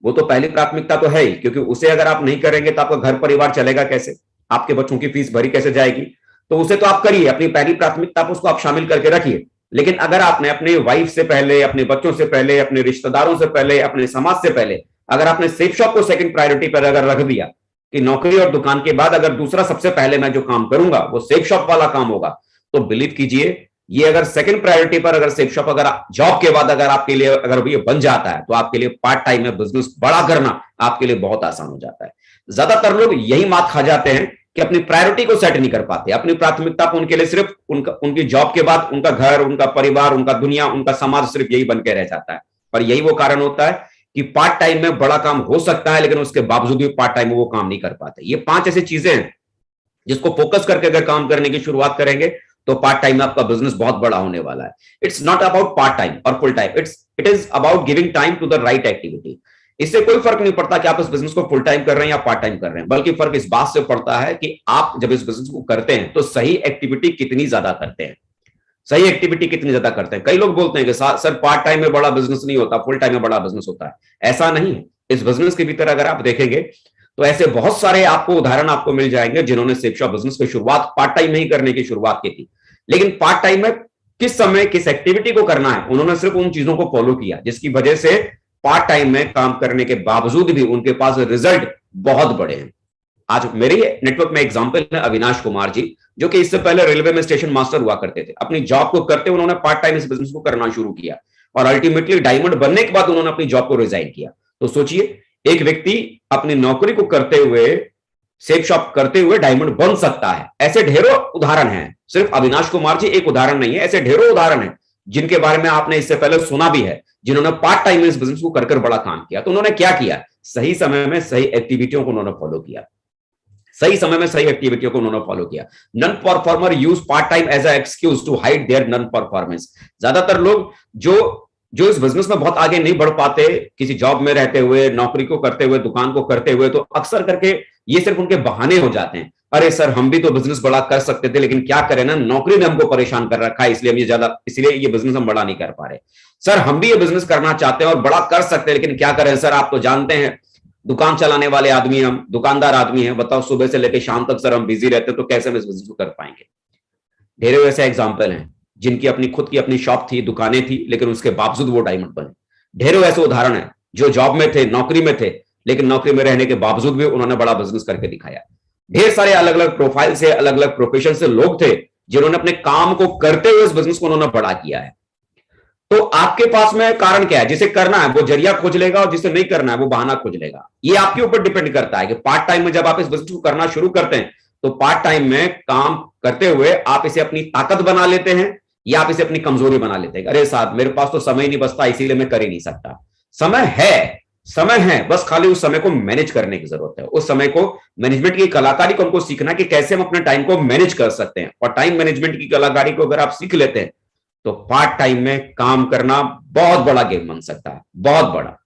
वो तो पहली प्राथमिकता तो है ही, क्योंकि उसे अगर आप नहीं करेंगे तो आपका घर परिवार चलेगा कैसे, आपके बच्चों की फीस भरी कैसे जाएगी। तो उसे तो आप करिए, अपनी पहली प्राथमिकता पर उसको आप शामिल करके रखिए। लेकिन अगर आपने अपने वाइफ से पहले, अपने बच्चों से पहले, अपने रिश्तेदारों से पहले, अपने समाज से पहले अगर आपने सेफ शॉप को सेकंड प्रायोरिटी पर अगर रख दिया कि नौकरी और दुकान के बाद अगर दूसरा सबसे पहले मैं जो काम करूंगा वो सेफ शॉप वाला काम होगा, तो बिलीव कीजिए, ये अगर सेकंड प्रायोरिटी पर अगर सेफ शॉप अगर जॉब के बाद अगर आपके लिए अगर ये बन जाता है तो आपके लिए पार्ट टाइम में बिजनेस बड़ा करना आपके लिए बहुत आसान हो जाता है। ज्यादातर लोग यही मात खा जाते हैं कि अपनी प्रायोरिटी को सेट नहीं कर पाते, अपनी प्राथमिकता को उनके लिए सिर्फ उनकी जॉब के बाद उनका घर, उनका परिवार, उनका दुनिया, उनका समाज सिर्फ यही बन के रह जाता है। पर यही वो कारण होता है कि पार्ट टाइम में बड़ा काम हो सकता है लेकिन उसके बावजूद भी पार्ट टाइम में वो काम नहीं कर पाते। ये 5 ऐसी चीजें हैं जिसको फोकस करके अगर काम करने की शुरुआत करेंगे तो पार्ट टाइम में आपका बिजनेस बहुत बड़ा होने वाला है। It's not about part time और full time, it is about giving time to the right activity. इससे कोई फर्क नहीं पड़ता कि आप इस बिजनेस को फुल टाइम कर रहे हैं या पार्ट टाइम कर रहे हैं, बल्कि फर्क इस बात से पड़ता है कि आप जब इस बिजनेस को करते हैं तो सही एक्टिविटी कितनी ज्यादा करते हैं, सही एक्टिविटी कितनी ज्यादा करते हैं। कई लोग बोलते हैं कि सर पार्ट टाइम में बड़ा बिजनेस नहीं होता, फुल टाइम में बड़ा बिजनेस होता है। ऐसा नहीं है। इस बिजनेस के भीतर अगर आप देखेंगे तो ऐसे बहुत सारे आपको उदाहरण आपको मिल जाएंगे जिन्होंने सेफ शॉप बिजनेस की शुरुआत पार्ट टाइम में ही करने की शुरुआत की थी, लेकिन पार्ट टाइम में किस समय किस एक्टिविटी को करना है उन्होंने सिर्फ उन चीजों को फॉलो किया, जिसकी वजह से पार्ट टाइम में काम करने के बावजूद भी उनके पास रिजल्ट बहुत बड़े हैं। आज मेरे नेटवर्क में एग्जांपल है अविनाश कुमार जी, जो कि इससे पहले रेलवे में स्टेशन मास्टर हुआ करते थे। अपनी जॉब को करते उन्होंने पार्ट टाइम इस बिजनेस को करना शुरू किया और अल्टीमेटली डायमंड बनने के बाद उन्होंने अपनी जॉब को रिजाइन किया। तो सोचिए, एक व्यक्ति अपनी नौकरी को करते हुए, सेफ शॉप करते हुए डायमंड बन सकता है। ऐसे ढेरों उदाहरण हैं, सिर्फ अविनाश कुमार जी एक उदाहरण नहीं है, ऐसे ढेरों उदाहरण हैं जिनके बारे में आपने इससे पहले सुना भी है, जिन्होंने पार्ट टाइम में इस बिजनेस को कर बड़ा काम किया। तो उन्होंने क्या किया, सही समय में सही एक्टिविटियों को उन्होंने फॉलो किया, सही समय में सही एक्टिविटियों को उन्होंने फॉलो किया। Non performer use part time as a excuse to hide their non performance. ज्यादातर लोग जो इस बिजनेस में बहुत आगे नहीं बढ़ पाते, किसी जॉब में रहते हुए, नौकरी को करते हुए, दुकान को करते हुए, तो अक्सर करके ये सिर्फ उनके बहाने हो जाते हैं। अरे सर, हम भी तो बिजनेस बड़ा कर सकते थे, लेकिन क्या करें ना, नौकरी ने हमको परेशान कर रखा है, इसलिए ये बिजनेस हम बड़ा नहीं कर पा रहे। सर, हम भी ये बिजनेस करना चाहते हैं और बड़ा कर सकते हैं, लेकिन क्या करें सर, आप तो जानते हैं दुकान चलाने वाले आदमी, हम दुकानदार आदमी हैं, बताओ सुबह से लेकर शाम तक सर हम बिजी रहते, तो कैसे हम इस बिजनेस को कर पाएंगे। ढेरों ऐसे एग्जाम्पल हैं जिनकी अपनी खुद की अपनी शॉप थी, दुकानें थी, लेकिन उसके बावजूद वो डायमंड बने। ढेरों ऐसे उदाहरण हैं जो जॉब में थे, नौकरी में थे, लेकिन नौकरी में रहने के बावजूद भी उन्होंने बड़ा बिजनेस करके दिखाया। ढेर सारे अलग अलग प्रोफाइल से, अलग अलग प्रोफेशन से लोग थे जिन्होंने अपने काम को करते हुए इस बिजनेस को उन्होंने बड़ा किया है। तो आपके पास में कारण क्या है, जिसे करना है वो जरिया खोज लेगा और जिसे नहीं करना है वो बहाना खोज लेगा। ये आपके ऊपर डिपेंड करता है कि पार्ट टाइम में जब आप इस बिजनेस को करना शुरू करते हैं तो पार्ट टाइम में काम करते हुए आप इसे अपनी ताकत बना लेते हैं या आप इसे अपनी कमजोरी बना लेते हैं। अरे साहब, मेरे पास तो समय नहीं बचता, इसीलिए मैं कर ही नहीं सकता। समय है, बस खाली उस समय को मैनेज करने की जरूरत है। उस समय को मैनेजमेंट की कलाकारी को हमको सीखना कि कैसे हम अपने टाइम को मैनेज कर सकते हैं, और टाइम मैनेजमेंट की कलाकारी को अगर आप सीख लेते हैं तो पार्ट टाइम में काम करना बहुत बड़ा गेम बन सकता है, बहुत बड़ा।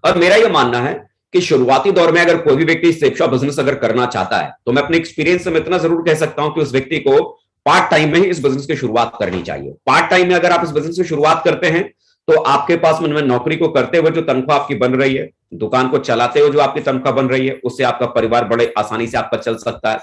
और मेरा यह मानना है कि शुरुआती दौर में अगर कोई भी व्यक्ति सेफ शॉप बिजनेस अगर करना चाहता है तो मैं अपने एक्सपीरियंस से इतना जरूर कह सकता हूं कि उस व्यक्ति को पार्ट टाइम में ही इस बिजनेस की शुरुआत करनी चाहिए। पार्ट टाइम में अगर आप इस बिजनेस की शुरुआत करते हैं तो आपके पास में नौकरी को करते हुए जो तनख्वाह आपकी बन रही है, दुकान को चलाते हुए जो आपकी तनख्वाह बन रही है, उससे आपका परिवार बड़े आसानी से आपका चल सकता है।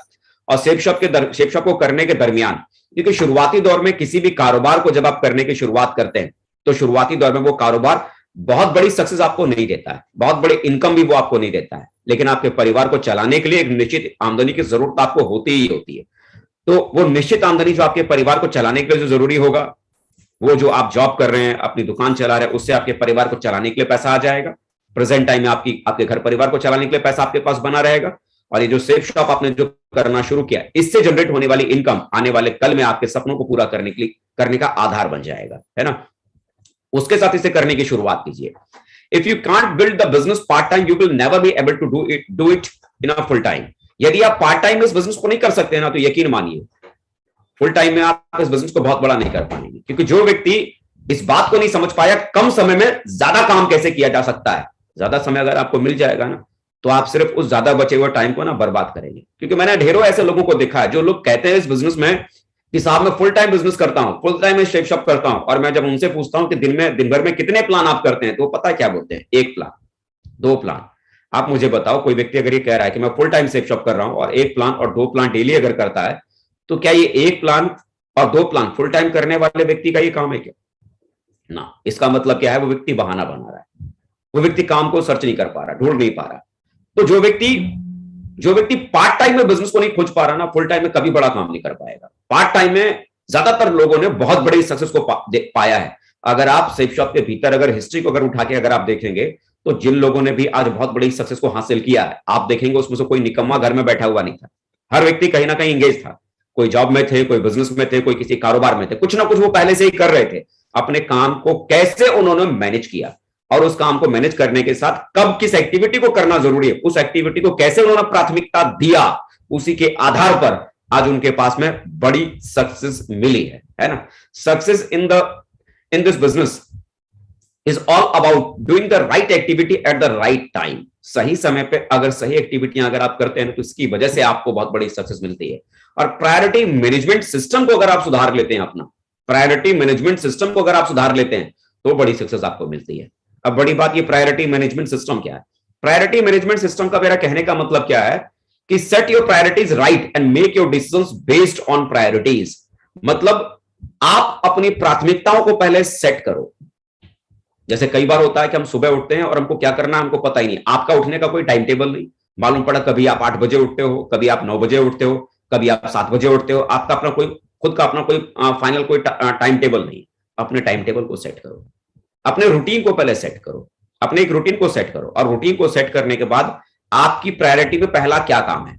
और सेफ शॉप को करने के दरमियान, क्योंकि शुरुआती दौर में किसी भी कारोबार को जब आप करने की शुरुआत करते हैं तो शुरुआती दौर में वो कारोबार बहुत बड़ी सक्सेस आपको नहीं देता है, बहुत बड़ी इनकम भी वो आपको नहीं देता है, लेकिन आपके परिवार को चलाने के लिए एक निश्चित आमदनी की जरूरत आपको होती ही होती है। तो वो निश्चित आमदनी जो आपके परिवार को चलाने के लिए जो जरूरी होगा, वो जो आप जॉब कर रहे हैं, अपनी दुकान चला रहे हैं, उससे आपके परिवार को चलाने के लिए पैसा आ जाएगा। प्रेजेंट टाइम में आपके घर परिवार को चलाने के लिए पैसा आपके पास बना रहेगा। और ये जो सेफ शॉप आपने जो करना शुरू किया, इससे जनरेट होने वाली इनकम आने वाले कल में आपके सपनों को पूरा करने का आधार बन जाएगा, है ना। उसके साथ इसे करने की शुरुआत कीजिए। If you can't build the business part time, you will never be able to do it in a full time. यदि आप पार्ट टाइम में इस बिजनेस को नहीं कर सकते हैं ना, तो यकीन मानिए फुल टाइम में आप इस बिजनेस को बहुत बड़ा नहीं कर पाएंगे। क्योंकि जो व्यक्ति इस बात को नहीं समझ पाया कम समय में ज्यादा काम कैसे किया जा सकता है, ज्यादा समय अगर आपको मिल जाएगा ना, तो आप सिर्फ उस ज्यादा बचे हुए टाइम को ना बर्बाद करेंगे। क्योंकि मैंने ढेरों ऐसे लोगों को देखा है जो लोग कहते हैं इस बिजनेस में कि साहब मैं फुल टाइम बिजनेस करता हूं, फुल टाइम में शेप शॉप करता हूं, और मैं जब उनसे पूछता हूं कि दिन भर में कितने प्लान आप करते हैं, तो वो पता है क्या बोलते हैं, 1 प्लान 2 प्लान। आप मुझे बताओ, कोई व्यक्ति अगर ये कह रहा है कि मैं फुल टाइम शेप शॉप कर रहा हूं और 1 प्लान और 2 प्लान डेली अगर करता है, तो क्या ये 1 प्लान और 2 प्लान फुल टाइम करने वाले व्यक्ति का ये काम है क्या? ना। इसका मतलब क्या है, वो व्यक्ति बहाना बना रहा है, वो व्यक्ति काम को सर्च नहीं कर पा रहा, ढूंढ नहीं पा रहा। तो जो व्यक्ति पार्ट टाइम में बिजनेस को नहीं खोज पा रहा ना, फुल टाइम में कभी बड़ा काम नहीं कर पाएगा। पार्ट टाइम में ज्यादातर लोगों ने बहुत बड़ी सक्सेस को पाया है। अगर आप शेप शॉप के भीतर अगर हिस्ट्री को अगर उठा के अगर आप देखेंगे, तो जिन लोगों ने भी आज बहुत बड़ी सक्सेस को हासिल किया है, आप देखेंगे उसमें से कोई निकम्मा घर में बैठा हुआ नहीं था। हर व्यक्ति कहीं ना कहीं इंगेज था, कोई जॉब में थे, कोई बिजनेस में थे, कोई किसी कारोबार में थे, कुछ ना कुछ वो पहले से ही कर रहे थे। अपने काम को कैसे उन्होंने मैनेज किया, और उस काम को मैनेज करने के साथ कब किस एक्टिविटी को करना जरूरी है, उस एक्टिविटी को कैसे उन्होंने प्राथमिकता दिया, उसी के आधार पर आज उनके पास में बड़ी सक्सेस मिली है ना। Success in this business is all about doing the right activity at the right time. सही समय पे अगर सही एक्टिविटियां अगर आप करते हैं तो इसकी वजह से आपको बहुत बड़ी सक्सेस मिलती है। और प्रायोरिटी मैनेजमेंट सिस्टम को अगर आप सुधार लेते हैं, अपना प्रायोरिटी मैनेजमेंट सिस्टम को अगर आप सुधार लेते हैं, तो बड़ी सक्सेस आपको मिलती है। अब बड़ी बात, ये प्रायोरिटी मैनेजमेंट सिस्टम क्या है? प्रायोरिटी मैनेजमेंट सिस्टम का मेरा कहने का मतलब क्या है कि set your priorities right and make your decisions based on priorities. मतलब आप अपनी प्राथमिकताओं को पहले सेट करो। जैसे कई बार होता है कि हम सुबह उठते हैं और हमको क्या करना है हमको पता ही नहीं, आपका उठने का कोई टाइम टेबल नहीं, मालूम पड़ा कभी आप 8 बजे उठते हो, कभी आप 9 बजे उठते हो, कभी आप 7 बजे उठते हो। आपका अपना कोई खुद का अपना कोई फाइनल कोई टाइम टेबल नहीं। अपने टाइम टेबल को सेट करो, अपने रूटीन को पहले सेट करो, अपने एक रूटीन को सेट करो। और रूटीन को सेट करने के बाद आपकी प्रायोरिटी में पहला क्या काम है,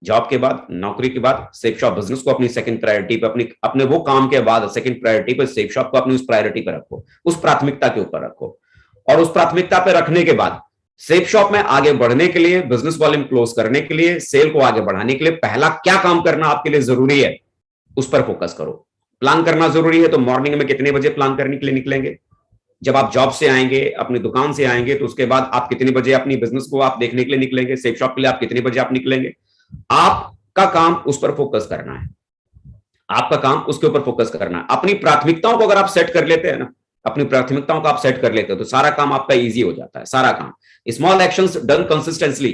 जॉब के बाद, नौकरी के बाद शेप शॉप बिजनेस को अपनी सेकंड प्रायोरिटी पे, अपने वो काम के बाद सेकंड प्रायोरिटी पे शेप शॉप को अपनी उस प्रायोरिटी पे रखो, उस प्राथमिकता के ऊपर रखो। और उस प्राथमिकता पे रखने के बाद शेप शॉप में आगे बढ़ने के लिए, बिजनेस वॉल्यूम क्लोज करने के लिए, सेल को आगे बढ़ाने के लिए पहला क्या काम करना आपके लिए जरूरी है, उस पर फोकस करो। प्लान करना जरूरी है, तो मॉर्निंग में कितने बजे प्लान करने के लिए निकलेंगे? जब आप जॉब से आएंगे, अपनी दुकान से आएंगे, तो उसके बाद आप कितने बजे अपनी बिजनेस को आप देखने के लिए निकलेंगे? शेप शॉप के लिए आप कितने बजे आप निकलेंगे? आपका काम उस पर फोकस करना है, आपका काम उसके ऊपर फोकस करना है। अपनी प्राथमिकताओं को अगर आप सेट कर लेते हैं ना, अपनी प्राथमिकताओं को आप सेट कर लेते हो, तो सारा काम आपका इजी हो जाता है। सारा काम, small actions done consistently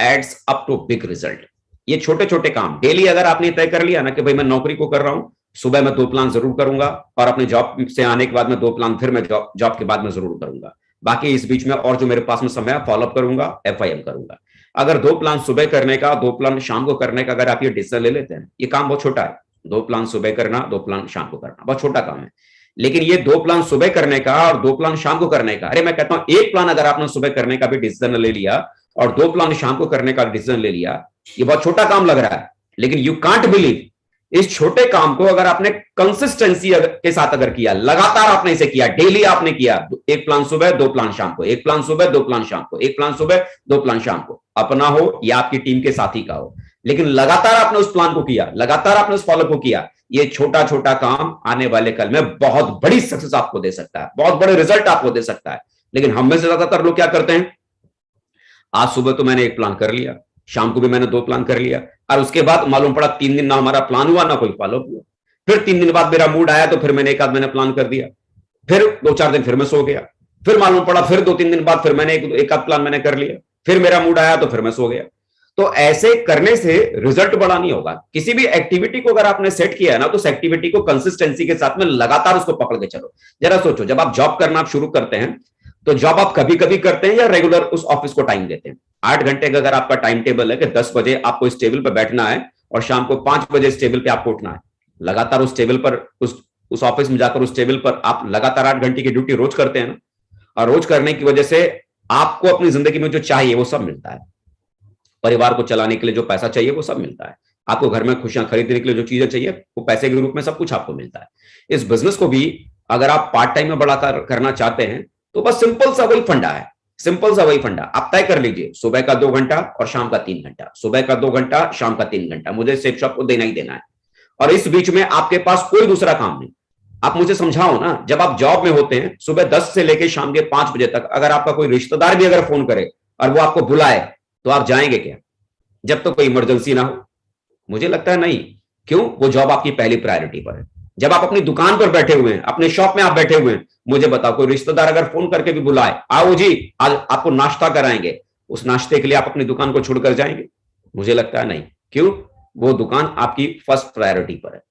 adds up to big result. ये छोटे छोटे काम डेली अगर आपने तय कर लिया ना कि भाई मैं नौकरी को कर रहा हूं, सुबह मैं 2 प्लान जरूर करूंगा, और अपने जॉब से आने के बाद में 2 प्लान फिर मैं जॉब के बाद में जरूर करूंगा। बाकी इस बीच में और जो मेरे पास में समय है फॉलोअप करूंगा, FIM करूंगा। अगर 2 प्लान सुबह करने का, 2 प्लान शाम को करने का अगर आप ये डिसीजन ले लेते हैं, ये काम बहुत छोटा है। 2 प्लान सुबह करना, 2 प्लान शाम को करना, बहुत छोटा काम है। लेकिन ये 2 प्लान सुबह करने का और 2 प्लान शाम को करने का, अरे मैं कहता हूं 1 प्लान अगर आपने सुबह करने का भी डिसीजन ले लिया और 2 प्लान शाम को करने का डिसीजन ले लिया, ये बहुत छोटा काम लग रहा है, लेकिन यू कांट बिलीव इस छोटे काम को अगर आपने कंसिस्टेंसी के साथ अगर किया, लगातार आपने इसे किया, डेली आपने किया, 1 प्लान सुबह 2 प्लान शाम को, 1 प्लान सुबह 2 प्लान शाम को, 1 प्लान सुबह 2 प्लान शाम को, अपना हो या आपकी टीम के साथी का हो, लेकिन लगातार आपने उस प्लान को किया, लगातार आपने उस फॉलो को किया, ये छोटा छोटा काम आने वाले कल में बहुत बड़ी सक्सेस आपको दे सकता है, बहुत बड़े रिजल्ट आपको दे सकता है। लेकिन हम में से ज्यादातर लोग क्या करते हैं, आज सुबह तो मैंने 1 प्लान कर लिया, शाम को भी मैंने 2 प्लान कर लिया, और उसके बाद मालूम पड़ा 3 दिन ना हमारा प्लान हुआ ना कोई फॉलो हुआ। फिर 3 दिन बाद मेरा मूड आया तो फिर मैंने 1 आध महीने प्लान कर दिया, फिर 2-4 दिन फिर मैं सो गया, फिर मालूम पड़ा फिर 2-3 दिन बाद फिर मैंने एक आध प्लान मैंने कर लिया, फिर मेरा मूड आया तो फिर मैं सो गया। तो ऐसे करने से रिजल्ट बड़ा नहीं होगा। किसी भी एक्टिविटी को अगर आपने सेट किया है ना, तो उस एक्टिविटी को कंसिस्टेंसी के साथ में लगातार उसको पकड़ के चलो। जरा सोचो, जब आप जॉब करना आप शुरू करते हैं तो जॉब आप कभी कभी करते हैं या रेगुलर उस ऑफिस को टाइम देते हैं? 8 घंटे का अगर आपका टाइम टेबल है कि 10 बजे आपको इस टेबल पर बैठना है और शाम को 5 बजे इस टेबल पे आपको उठना है, लगातार उस टेबल पर, उस ऑफिस में जाकर उस टेबल पर आप लगातार 8 घंटे की ड्यूटी रोज करते हैं ना, और रोज करने की वजह से आपको अपनी जिंदगी में जो चाहिए वो सब मिलता है। परिवार को चलाने के लिए जो पैसा चाहिए वो सब मिलता है, आपको घर में खुशियां खरीदने के लिए जो चीजें चाहिए वो पैसे के रूप में सब कुछ आपको मिलता है। इस बिजनेस को भी अगर आप पार्ट टाइम में बड़ा करना चाहते हैं तो बस सिंपल सा वही फंडा है सिंपल सा वही फंडा आप तय कर लीजिए, सुबह का 2 घंटा और शाम का 3 घंटा, सुबह का 2 घंटा, शाम का 3 घंटा मुझे सेफ शॉप को देना ही देना है। और इस बीच में आपके पास कोई दूसरा काम नहीं। आप मुझे समझाओ ना, जब आप जॉब में होते हैं सुबह 10 से लेकर शाम के 5 बजे तक, अगर आपका कोई रिश्तेदार भी अगर फोन करे और वो आपको बुलाए तो आप जाएंगे क्या? जब तो कोई इमरजेंसी ना हो। मुझे लगता है नहीं। क्यों? वो जॉब आपकी पहली प्रायोरिटी पर है। जब आप अपनी दुकान पर बैठे हुए हैं, अपने शॉप में आप बैठे हुए हैं, मुझे बताओ कोई रिश्तेदार अगर फोन करके भी बुलाए, आओ जी आज आपको नाश्ता कराएंगे, उस नाश्ते के लिए आप अपनी दुकान को छोड़कर जाएंगे? मुझे लगता है नहीं। क्यों? वो दुकान आपकी फर्स्ट प्रायोरिटी पर है,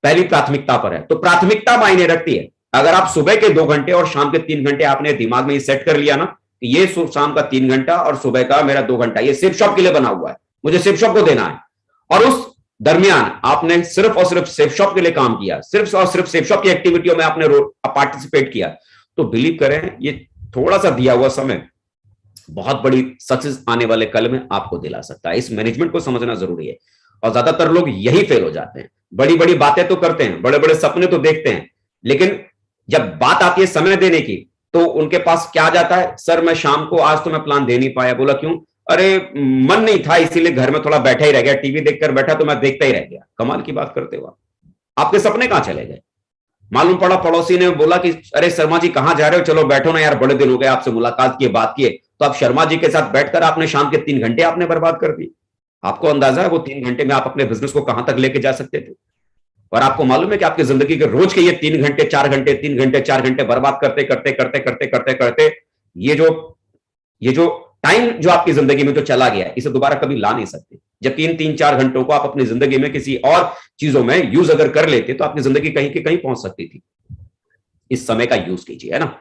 पहली प्राथमिकता पर है। तो प्राथमिकता मायने रखती है। अगर आप सुबह के 2 घंटे और शाम के 3 घंटे आपने दिमाग में सेट कर लिया ना कि ये शाम का 3 घंटा और सुबह का मेरा 2 घंटा ये सेफ शॉप के लिए बना हुआ है, मुझे सेफ शॉप को देना है, और उस दरमियान आपने सिर्फ और सिर्फ सेफ शॉप के लिए काम किया, सिर्फ और सिर्फ सेफ शॉप की एक्टिविटियों में आपने पार्टिसिपेट किया, तो बिलीव करें ये थोड़ा सा दिया हुआ समय बहुत बड़ी सक्सेस आने वाले कल में आपको दिला सकता है। इस मैनेजमेंट को समझना जरूरी है। और ज्यादातर लोग यही फेल हो जाते हैं। बड़ी बड़ी बातें तो करते हैं, बड़े बड़े सपने तो देखते हैं, लेकिन जब बात आती है समय देने की तो उनके पास क्या आ जाता है? सर मैं शाम को आज तो मैं प्लान दे नहीं पाया। बोला क्यों? अरे मन नहीं था, इसीलिए घर में थोड़ा बैठा ही रह गया, टीवी देखकर बैठा तो मैं देखता ही रह गया। कमाल की बात करते हो आप। आपके सपने कहां चले गए? मालूम पड़ा पड़ोसी ने बोला कि अरे शर्मा जी कहां जा रहे हो, चलो बैठो ना यार, बड़े दिन हो गए आपसे मुलाकात किए, बात किए। तो आप शर्मा जी के साथ बैठकर आपने शाम के 3 घंटे आपने बर्बाद कर दिए। आपको अंदाजा है वो 3 घंटे में आप अपने बिजनेस को कहां तक लेके जा सकते थे? और आपको मालूम है कि आपकी जिंदगी के रोज के ये 3 घंटे 4 घंटे 3 घंटे 4 घंटे बर्बाद करते करते करते करते करते करते ये जो टाइम जो आपकी जिंदगी में जो चला गया है, इसे दोबारा कभी ला नहीं सकते। जबकि इन 3-4 घंटों को आप अपनी जिंदगी में किसी और चीजों में यूज अगर कर लेते तो आपकी जिंदगी कहीं के कहीं पहुंच सकती थी। इस समय का यूज कीजिए, है ना।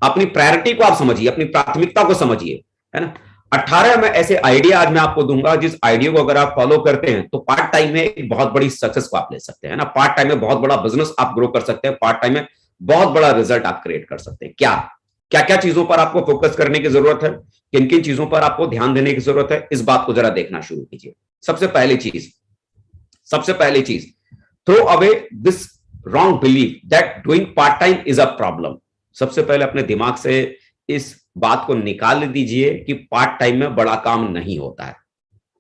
अपनी प्रायोरिटी को आप समझिए, अपनी प्राथमिकता को समझिए, है ना। 18 में ऐसे आइडिया आज मैं आपको दूंगा, जिस आइडिया को अगर आप फॉलो करते हैं तो पार्ट टाइम में एक बहुत बड़ी सक्सेस को आप ले सकते हैं ना। पार्ट टाइम में बहुत बड़ा बिजनेस आप ग्रो कर सकते हैं, पार्ट टाइम में बहुत बड़ा रिजल्ट आप क्रिएट कर सकते हैं। क्या क्या क्या चीजों पर आपको फोकस करने की जरूरत है, किन किन चीजों पर आपको ध्यान देने की जरूरत है, इस बात को जरा देखना शुरू कीजिए। सबसे पहली चीज throw away this wrong belief that doing part time is a problem. सबसे पहले अपने दिमाग से इस बात को निकाल दीजिए कि पार्ट टाइम में बड़ा काम नहीं होता है।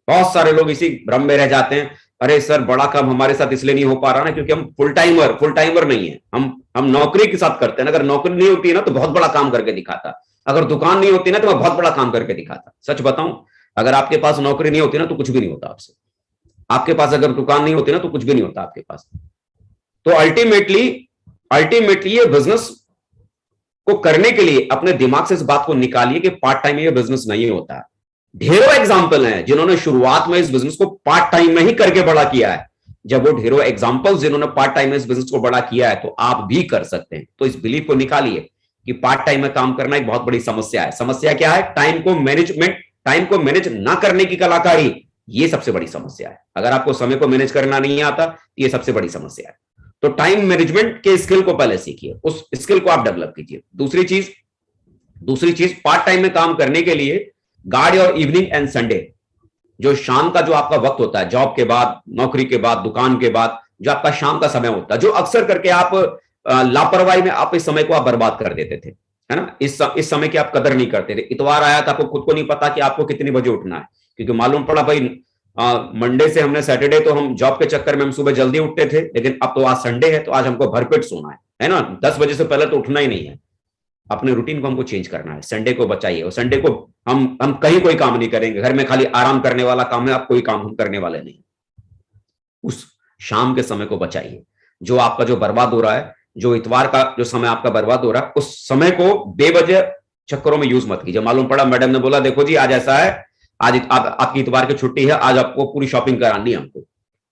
बहुत सारे लोग इसी भ्रम में रह जाते हैं, अरे सर बड़ा काम हमारे साथ इसलिए नहीं हो पा रहा ना क्योंकि हम फुल टाइमर नहीं है, हम नौकरी के साथ करते हैं। अगर नौकरी नहीं होती है ना तो बहुत बड़ा काम करके दिखाता, अगर दुकान नहीं होती ना तो मैं बहुत बड़ा काम करके दिखाता। सच बताऊं, अगर आपके पास नौकरी नहीं होती ना तो कुछ भी नहीं होता आपसे, आपके पास अगर दुकान नहीं होती ना तो कुछ भी नहीं होता आपके पास। तो अल्टीमेटली ये बिजनेस को करने के लिए अपने दिमाग से इस बात को निकालिए कि पार्ट टाइम में ये बिजनेस नहीं होता है। ढेरों एग्जांपल हैं जिन्होंने शुरुआत में इस बिजनेस को पार्ट टाइम में ही करके बड़ा किया है। जब वो ढेरों एग्जांपल जिन्होंने पार्ट टाइम में इस बिजनेस को बड़ा किया है तो आप भी कर सकते हैं। तो इस बिलीफ को निकालिए कि पार्ट टाइम में काम करना एक बहुत बड़ी समस्या है। समस्या क्या है? टाइम को मैनेज ना करने की कलाकारी, ये सबसे बड़ी समस्या है। अगर आपको समय को मैनेज करना नहीं आता तो ये सबसे बड़ी समस्या है। तो टाइम मैनेजमेंट के स्किल को पहले सीखिए, उस स्किल को आप डेवलप कीजिए। दूसरी चीज पार्ट टाइम में काम करने के लिए गार्ड और इवनिंग एंड संडे, जो शाम का जो आपका वक्त होता है, जॉब के बाद, नौकरी के बाद, दुकान के बाद, जो आपका शाम का समय होता है, जो अक्सर करके आप लापरवाही में आप इस समय को आप बर्बाद कर देते थे, है ना। इस समय की आप कदर नहीं करते थे। इतवार आया था, आपको खुद को नहीं पता कि आपको कितने बजे उठना है, क्योंकि मालूम पड़ा भाई मंडे से हमने सैटरडे तो हम जॉब के चक्कर में हम सुबह जल्दी उठते थे, लेकिन अब तो आज संडे है तो आज हमको भरपेट सोना है ना। 10 बजे से पहले तो उठना ही नहीं है। अपने रूटीन को हमको चेंज करना है। संडे को बचाइए, और संडे को हम कहीं कोई काम नहीं करेंगे, घर में खाली आराम करने वाला काम है, आप कोई काम हम करने वाले नहीं। उस शाम के समय को बचाइए। जो आपका जो बर्बाद हो रहा है, जो इतवार का जो समय आपका बर्बाद हो रहा है, उस समय को बेवजह चक्करों में यूज मत कीजिए। मालूम पड़ा मैडम ने बोला देखो जी आज ऐसा है, आज आपकी इतवार की छुट्टी है, आज आपको पूरी शॉपिंग करानी है हमको।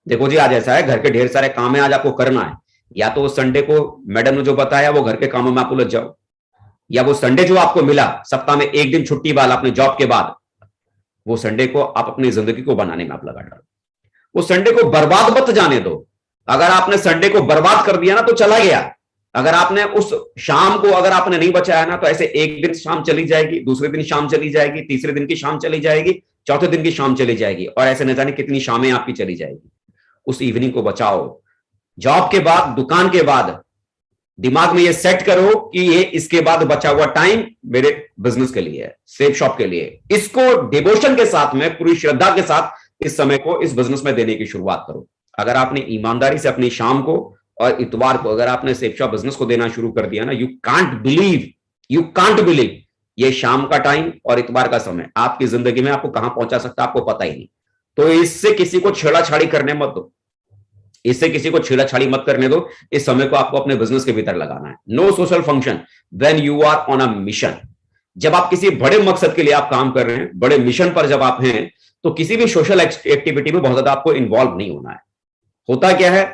देखो जी आज ऐसा है, घर के ढेर सारे काम है, आज आपको करना है। या तो संडे को मैडम ने जो बताया वो घर के कामों में आप उलझ जाओ, या वो संडे जो आपको मिला सप्ताह में एक दिन छुट्टी वाला अपने जॉब के बाद, वो संडे को आप अपनी जिंदगी को बनाने में आप लगा डालो। वो संडे को बर्बाद मत जाने दो। अगर आपने संडे को बर्बाद कर दिया ना तो चला गया। अगर आपने उस शाम को अगर आपने नहीं बचाया ना तो ऐसे एक दिन शाम चली जाएगी, दूसरे दिन शाम चली जाएगी, तीसरे दिन की शाम चली जाएगी, चौथे दिन की शाम चली जाएगी, और ऐसे न जाने कितनी शामें आपकी चली जाएगी। उस इवनिंग को बचाओ। जॉब के बाद, दुकान के बाद दिमाग में ये सेट करो कि ये इसके बाद बचा हुआ टाइम मेरे बिजनेस के लिए है, सेफ शॉप के लिए। इसको डिवोशन के साथ में, पूरी श्रद्धा के साथ इस समय को इस बिजनेस में देने की शुरुआत करो। अगर आपने ईमानदारी से अपनी शाम को और इतवार को अगर आपने सेफ शॉप बिजनेस को देना शुरू कर दिया ना, यू कांट बिलीव ये शाम का टाइम और इतवार का समय आपकी जिंदगी में आपको कहां पहुंचा सकता है, आपको पता ही नहीं। तो इससे किसी को छेड़ाछाड़ी करने मत दो, इससे किसी को छेड़ाछाड़ी मत करने दो। इस समय को आपको अपने बिजनेस के भीतर लगाना है। No social function when you are on a mission. जब आप किसी बड़े मकसद के लिए आप काम कर रहे हैं, बड़े मिशन पर जब आप हैं, तो किसी भी सोशल एक्टिविटी में बहुत ज्यादा आपको इन्वॉल्व नहीं होना है। होता क्या है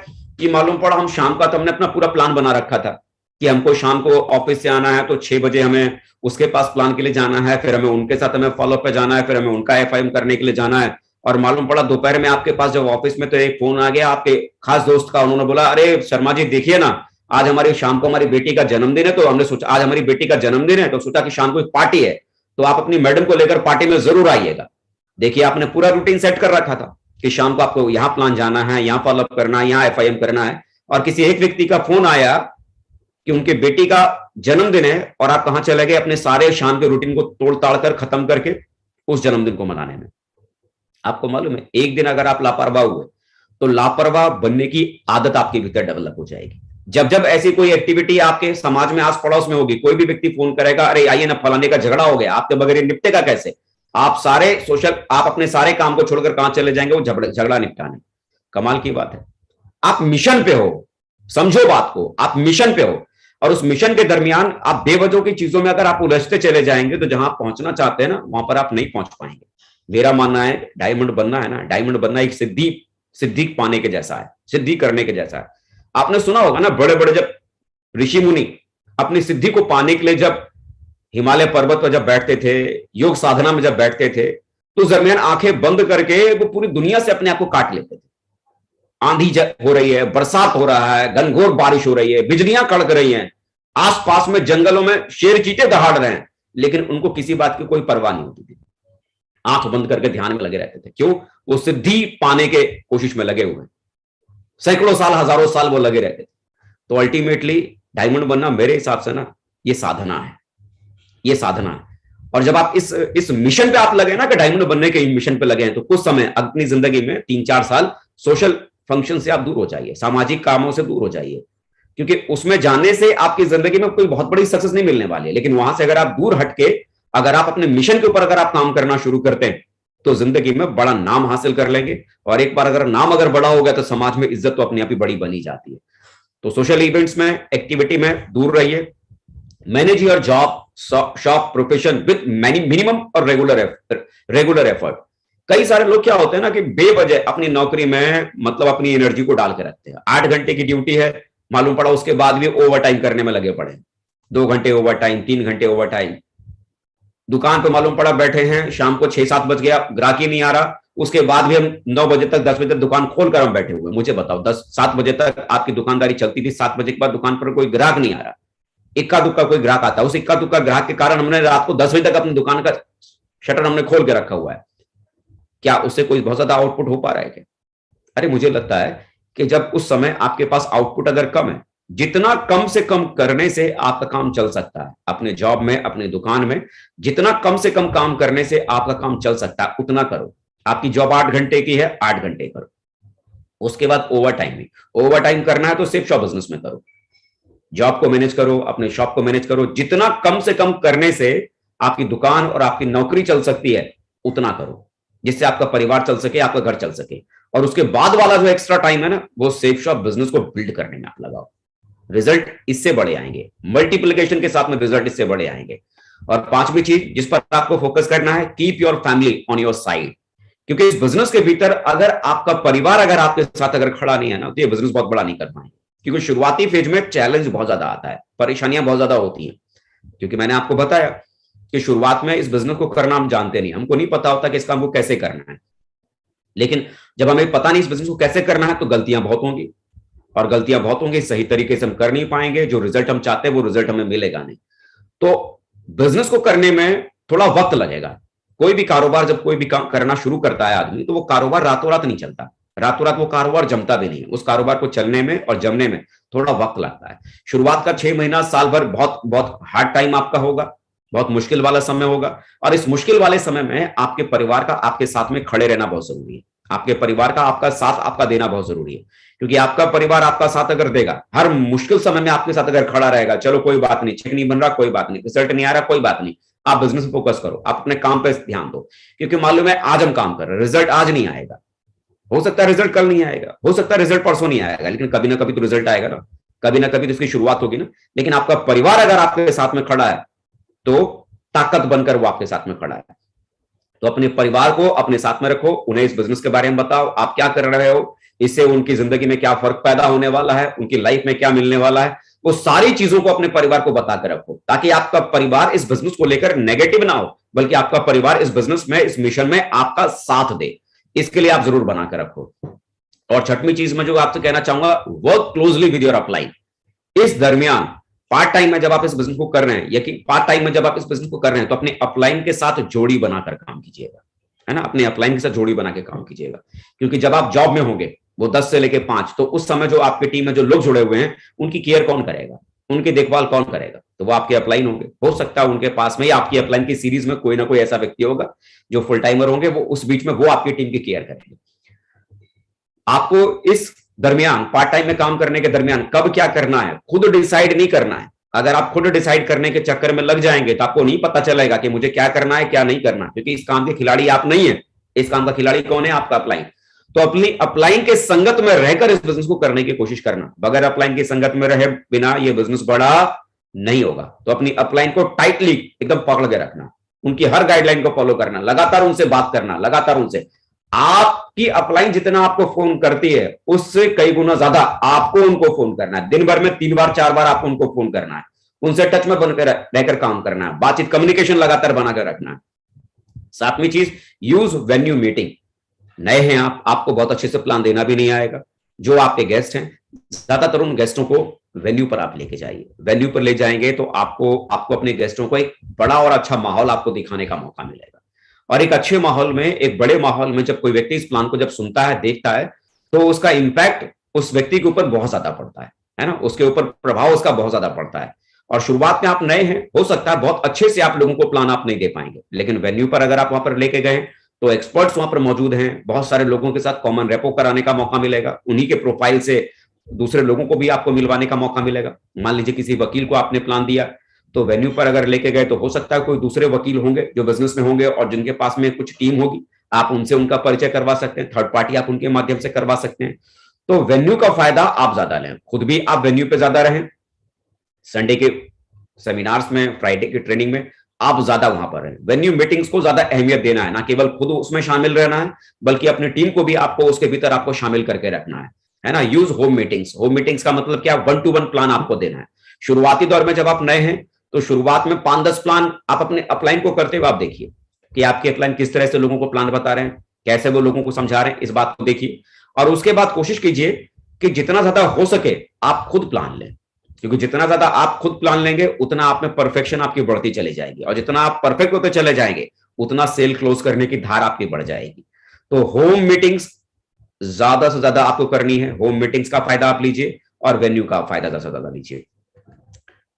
कि मालूम पड़ा हम शाम का, तो हमने अपना पूरा प्लान बना रखा था कि हमको शाम को ऑफिस से आना है, तो 6 बजे हमें उसके पास प्लान के लिए जाना है, फिर हमें उनके साथ हमें फॉलो पे जाना है, फिर हमें उनका एफआईएम करने के लिए जाना है। और मालूम पड़ा दोपहर में आपके पास जब ऑफिस में, तो एक फोन आ गया आपके खास दोस्त का। उन्होंने बोला, अरे शर्मा जी देखिए ना, आज हमारी शाम को हमारी बेटी का जन्मदिन है। तो हमने सोचा आज हमारी बेटी का जन्मदिन है, तो सोचा कि शाम को एक पार्टी है, तो आप अपनी मैडम को लेकर पार्टी में जरूर आइएगा। देखिए आपने पूरा रूटीन सेट कर रखा था कि शाम को आपको यहां प्लान जाना है, यहां फॉलोअप करना है, यहां एफआईएम करना है। और किसी एक व्यक्ति का फोन आया कि उनके बेटी का जन्मदिन है, और आप कहां चले गए अपने सारे शाम के रूटीन को तोड़ ताड़ कर खत्म करके उस जन्मदिन को मनाने में। आपको मालूम है, एक दिन अगर आप लापरवाह हुए तो लापरवाह बनने की आदत आपके भीतर डेवलप हो जाएगी। जब जब ऐसी कोई एक्टिविटी आपके समाज में आस पड़ोस में होगी, कोई भी व्यक्ति फोन करेगा, अरे आइए ना फलाने का झगड़ा हो गया, आपके बगैर निपटेगा कैसे, आप अपने सारे काम को छोड़कर कहां चले जाएंगे, वो झगड़ा निपटाने। कमाल की बात है, आप मिशन पे हो, समझो बात को, आप मिशन पे हो। और उस मिशन के दरमियान आप बेवजह की चीजों में अगर आप उलझते चले जाएंगे, तो जहां आप पहुंचना चाहते हैं ना, वहां पर आप नहीं पहुंच पाएंगे। मेरा मानना है डायमंड बनना है ना, डायमंड बनना एक सिद्धि पाने के जैसा है, सिद्धि करने के जैसा है। आपने सुना होगा ना, बड़े बड़े जब ऋषि मुनि अपनी सिद्धि को पाने के लिए जब हिमालय पर्वत पर जब बैठते थे, योग साधना में जब बैठते थे, तो उस दरमियान आंखें बंद करके वो पूरी दुनिया से अपने आप को काट लेते थे। आंधी हो रही है, बरसात हो रहा है, घनघोर बारिश हो रही है, बिजलियां कड़क रही हैं, आसपास में जंगलों में शेर चीते दहाड़ रहे हैं, लेकिन उनको किसी बात की कोई परवाह नहीं होती थी। आंख बंद करके ध्यान में लगे रहते थे। क्यों? वो सिद्धि पाने के कोशिश में लगे हुए, सैकड़ों साल, हजारों साल वो लगे रहते थे। तो अल्टीमेटली डायमंड बनना मेरे हिसाब से ना, ये साधना है, ये साधना है। और जब आप इस मिशन पे आप लगे ना, कि डायमंड बनने के मिशन पे लगे हैं, तो कुछ समय अपनी जिंदगी में 3-4 साल सोशल फंक्शन से आप दूर हो जाइए, सामाजिक कामों से दूर हो जाइए, क्योंकि उसमें जाने से आपकी जिंदगी में कोई बहुत बड़ी सक्सेस नहीं मिलने वाली है। लेकिन वहां से अगर आप दूर हटके, अगर आप अपने मिशन के ऊपर अगर आप काम करना शुरू करते हैं, तो जिंदगी में बड़ा नाम हासिल कर लेंगे। और एक बार अगर नाम अगर बड़ा हो गया, तो समाज में इज्जत तो अपने आप ही बड़ी बनी जाती है। तो सोशल इवेंट्स में, एक्टिविटी में दूर रहिए। Manage your job, shop, profession with minimum और रेगुलर एफर्ट। कई सारे लोग क्या होते हैं ना, कि बेवजह अपनी नौकरी में मतलब अपनी एनर्जी को डाल के रखते हैं। 8 घंटे की ड्यूटी है, मालूम पड़ा उसके बाद भी ओवर टाइम करने में लगे पड़े, 2 घंटे ओवर टाइम, 3 घंटे ओवर टाइम। दुकान पे मालूम पड़ा बैठे हैं, शाम को 6-7 बज गया, ग्राहक ही नहीं आ रहा, उसके बाद भी हम 9 बजे तक, 10 बजे तक दुकान खोलकर हम बैठे हुए। मुझे बताओ, 7 बजे तक आपकी दुकानदारी चलती थी, 7 बजे के बाद दुकान पर कोई ग्राहक नहीं आ रहा, इक्का दुक्का कोई ग्राहक आता है। उस इक्का दुक्का ग्राहक के कारण हमने रात को 10 बजे तक अपनी दुकान का शटर हमने खोल के रखा हुआ है। क्या उससे कोई बहुत ज्यादा आउटपुट हो पा रहा है क्या? अरे मुझे लगता है कि जब उस समय आपके पास आउटपुट अगर कम है, जितना कम से कम करने से आपका काम चल सकता है, अपने जॉब में, अपने दुकान में जितना कम से कम काम करने से आपका काम चल सकता है, उतना करो। आपकी जॉब 8 घंटे की है, 8 घंटे करो। उसके बाद ओवर टाइम करना है तो सिर्फ शॉप बिजनेस में करो, जॉब को मैनेज करो, अपने शॉप को मैनेज करो। जितना कम से कम करने से आपकी दुकान और आपकी नौकरी चल सकती है, उतना करो, जिससे आपका परिवार चल सके, आपका घर चल सके। और उसके बाद वाला जो एक्स्ट्रा टाइम है ना, वो सेफ शॉप बिजनेस को बिल्ड करने में आप लगाओ। रिजल्ट इससे बड़े आएंगे, मल्टीप्लिकेशन के साथ में रिजल्ट इससे बड़े आएंगे। और 5वीं चीज जिस पर आपको फोकस करना है, keep your family on your side. क्योंकि इस बिजनेस के भीतर अगर आपका परिवार अगर आपके साथ अगर खड़ा नहीं है ना, तो ये बिजनेस बहुत बड़ा नहीं कर पाएंगे। क्योंकि शुरुआती फेज में चैलेंज बहुत ज्यादा आता है, परेशानियां बहुत ज्यादा होती हैं। क्योंकि मैंने आपको बताया कि शुरुआत में इस बिजनेस को करना हम जानते नहीं, हमको नहीं पता होता कि इस काम को कैसे करना है। लेकिन जब हमें पता नहीं इस बिजनेस को कैसे करना है, तो गलतियां बहुत होंगी, और गलतियां बहुत होंगी, सही तरीके से हम कर नहीं पाएंगे। जो रिजल्ट हम चाहते हैं वो रिजल्ट हमें मिलेगा नहीं। तो बिजनेस को करने में थोड़ा वक्त लगेगा। कोई भी कारोबार जब कोई भी काम करना शुरू करता है आदमी, तो वो कारोबार रातों रात नहीं चलता, रातों रात वो कारोबार जमता भी नहीं है। उस कारोबार को चलने में और जमने में थोड़ा वक्त लगता है। शुरुआत का 6 महीना साल भर बहुत बहुत हार्ड टाइम आपका होगा, बहुत मुश्किल वाला समय होगा, और इस मुश्किल वाले समय में आपके परिवार का आपके साथ में खड़े रहना बहुत जरूरी है। आपके परिवार का आपका साथ आपका देना बहुत जरूरी है, क्योंकि आपका परिवार आपका साथ अगर देगा, हर मुश्किल समय में आपके साथ अगर खड़ा रहेगा, चलो कोई बात नहीं, चेक नहीं बन रहा कोई बात नहीं, रिजल्ट नहीं आ रहा कोई बात नहीं, आप बिजनेस में फोकस करो, आप अपने काम पे ध्यान दो, क्योंकि मालूम है आज हम काम कर रहे हैं, रिजल्ट आज नहीं आएगा, हो सकता है रिजल्ट कल नहीं आएगा, हो सकता है रिजल्ट परसों नहीं आएगा, लेकिन कभी ना कभी तो रिजल्ट आएगा ना कभी तो इसकी शुरुआत होगी ना। लेकिन आपका परिवार अगर आपके साथ में खड़ा है तो ताकत बनकर वो आपके साथ में खड़ा है। तो अपने परिवार को अपने साथ में रखो, उन्हें इस बिजनेस के बारे में बताओ, आप क्या कर रहे हो, इससे उनकी जिंदगी में क्या फर्क पैदा होने वाला है, उनकी लाइफ में क्या मिलने वाला है, वो सारी चीजों को अपने परिवार को बताकर रखो, ताकि आपका परिवार इस बिजनेस को लेकर नेगेटिव ना हो, बल्कि आपका परिवार इस बिजनेस में, इस मिशन में आपका साथ दे। इसके लिए आप जरूर बनाकर रखो। और छठवीं चीज में जो आपसे कहना चाहूंगा, work closely with your upline. इस दरमियान पार्ट टाइम में जब आप इस बिजनेस को कर रहे हैं, या कि पार्ट टाइम में जब आप इस बिजनेस को कर रहे हैं, तो अपने अपलाइन के साथ जोड़ी बनाकर काम कीजिएगा, है ना, अपने अपलाइन के साथ जोड़ी बना के काम कीजिएगा। क्योंकि जब आप जॉब में होंगे, वो 10 से लेके 5, तो उस समय जो आपकी टीम में जो लोग जुड़े हुए हैं, उनकी केयर कौन करेगा, उनकी देखभाल कौन करेगा, तो वो आपके अपलाइन होंगे। हो सकता है उनके पास में या आपकी अपलाइन की सीरीज में कोई ना कोई ऐसा व्यक्ति होगा जो फुल टाइमर होंगे, वो उस बीच में वो आपकी टीम की केयर करेंगे। आपको इस दरमियान, पार्ट टाइम में काम करने के दरमियान कब क्या करना है खुद डिसाइड नहीं करना है। अगर आप खुद डिसाइड करने के चक्कर में लग जाएंगे तो आपको नहीं पता चलेगा कि मुझे क्या करना है क्या नहीं करना, क्योंकि इस काम के खिलाड़ी आप नहीं है। इस काम का खिलाड़ी कौन है? आपका अपलाइन। तो अपनी अपलाइन के संगत में रहकर इस बिजनेस को करने की कोशिश करना। बगैर अपलाइन की संगत में रहे बिना ये बिजनेस बड़ा नहीं होगा। तो अपनी अपलाइन को टाइटली एकदम पकड़ के रखना, उनकी हर गाइडलाइन को फॉलो करना, लगातार उनसे बात करना, लगातार उनसे। आपकी अपलाइन जितना आपको फोन करती है उससे कई गुना ज्यादा आपको उनको फोन करना है। दिन भर में 3 बार 4 बार आपको उनको फोन करना है, उनसे टच में बनकर रहकर काम करना है, बातचीत कम्युनिकेशन लगातार बनाकर रखना है। 7वीं चीज, यूज वेन्यू मीटिंग। नए हैं आपको बहुत अच्छे से प्लान देना भी नहीं आएगा। जो आपके गेस्ट हैं, ज्यादातर उन गेस्टों को वेन्यू पर आप लेके जाइए। वेन्यू पर ले जाएंगे तो आपको अपने गेस्टों को एक बड़ा और अच्छा माहौल आपको दिखाने का मौका मिलेगा। और एक अच्छे माहौल में, एक बड़े माहौल में जब कोई व्यक्ति इस प्लान को जब सुनता है, देखता है, तो उसका इंपैक्ट उस व्यक्ति के ऊपर बहुत ज्यादा पड़ता है ना, उसके ऊपर प्रभाव उसका बहुत ज्यादा पड़ता है। और शुरुआत में आप नए हैं, हो सकता है बहुत अच्छे से आप लोगों को प्लान आप नहीं दे पाएंगे, लेकिन वेन्यू पर अगर आप वहां पर लेके गए तो एक्सपर्ट्स वहां पर मौजूद हैं, बहुत सारे लोगों के साथ कॉमन रेपो कराने का मौका मिलेगा, उन्हीं के प्रोफाइल से दूसरे लोगों को भी आपको मिलवाने का मौका मिलेगा। मान लीजिए किसी वकील को आपने प्लान दिया, तो वेन्यू पर अगर लेके गए तो हो सकता है कोई दूसरे वकील होंगे जो बिजनेस में होंगे और जिनके पास में कुछ टीम होगी, आप उनसे उनका परिचय करवा सकते हैं, थर्ड पार्टी आप उनके माध्यम से करवा सकते हैं। तो वेन्यू का फायदा आप ज्यादा लें, खुद भी आप वेन्यू पे ज्यादा रहें। संडे के सेमिनार्स में, फ्राइडे की ट्रेनिंग में आप ज्यादा वहां पर रहें। वेन्यू मीटिंग्स को ज्यादा अहमियत देना है, ना केवल खुद उसमें शामिल रहना है, बल्कि अपनी टीम को भी आपको उसके भीतर आपको शामिल करके रखना है ना। Use home meetings. Home meetings का मतलब क्या? 1-to-1 प्लान आपको देना है। शुरुआती दौर में जब आप नए हैं तो शुरुआत में 5-10 प्लान आप अपने अपलाइन को करते हुए आप देखिए कि आपके अपलाइन किस तरह से लोगों को प्लान बता रहे हैं, कैसे वो लोगों को समझा रहे हैं, इस बात को देखिए। और उसके बाद कोशिश कीजिए कि जितना ज्यादा हो सके आप खुद प्लान लें, क्योंकि जितना ज्यादा आप खुद प्लान लेंगे उतना आप में परफेक्शन आपकी बढ़ती चली जाएगी, और जितना आप परफेक्ट होते चले जाएंगे उतना सेल क्लोज करने की धार आपकी बढ़ जाएगी। तो होम मीटिंग्स ज्यादा से ज्यादा आपको करनी है। होम मीटिंग्स का फायदा आप लीजिए और वेन्यू का फायदा ज्यादा से ज्यादा लीजिए।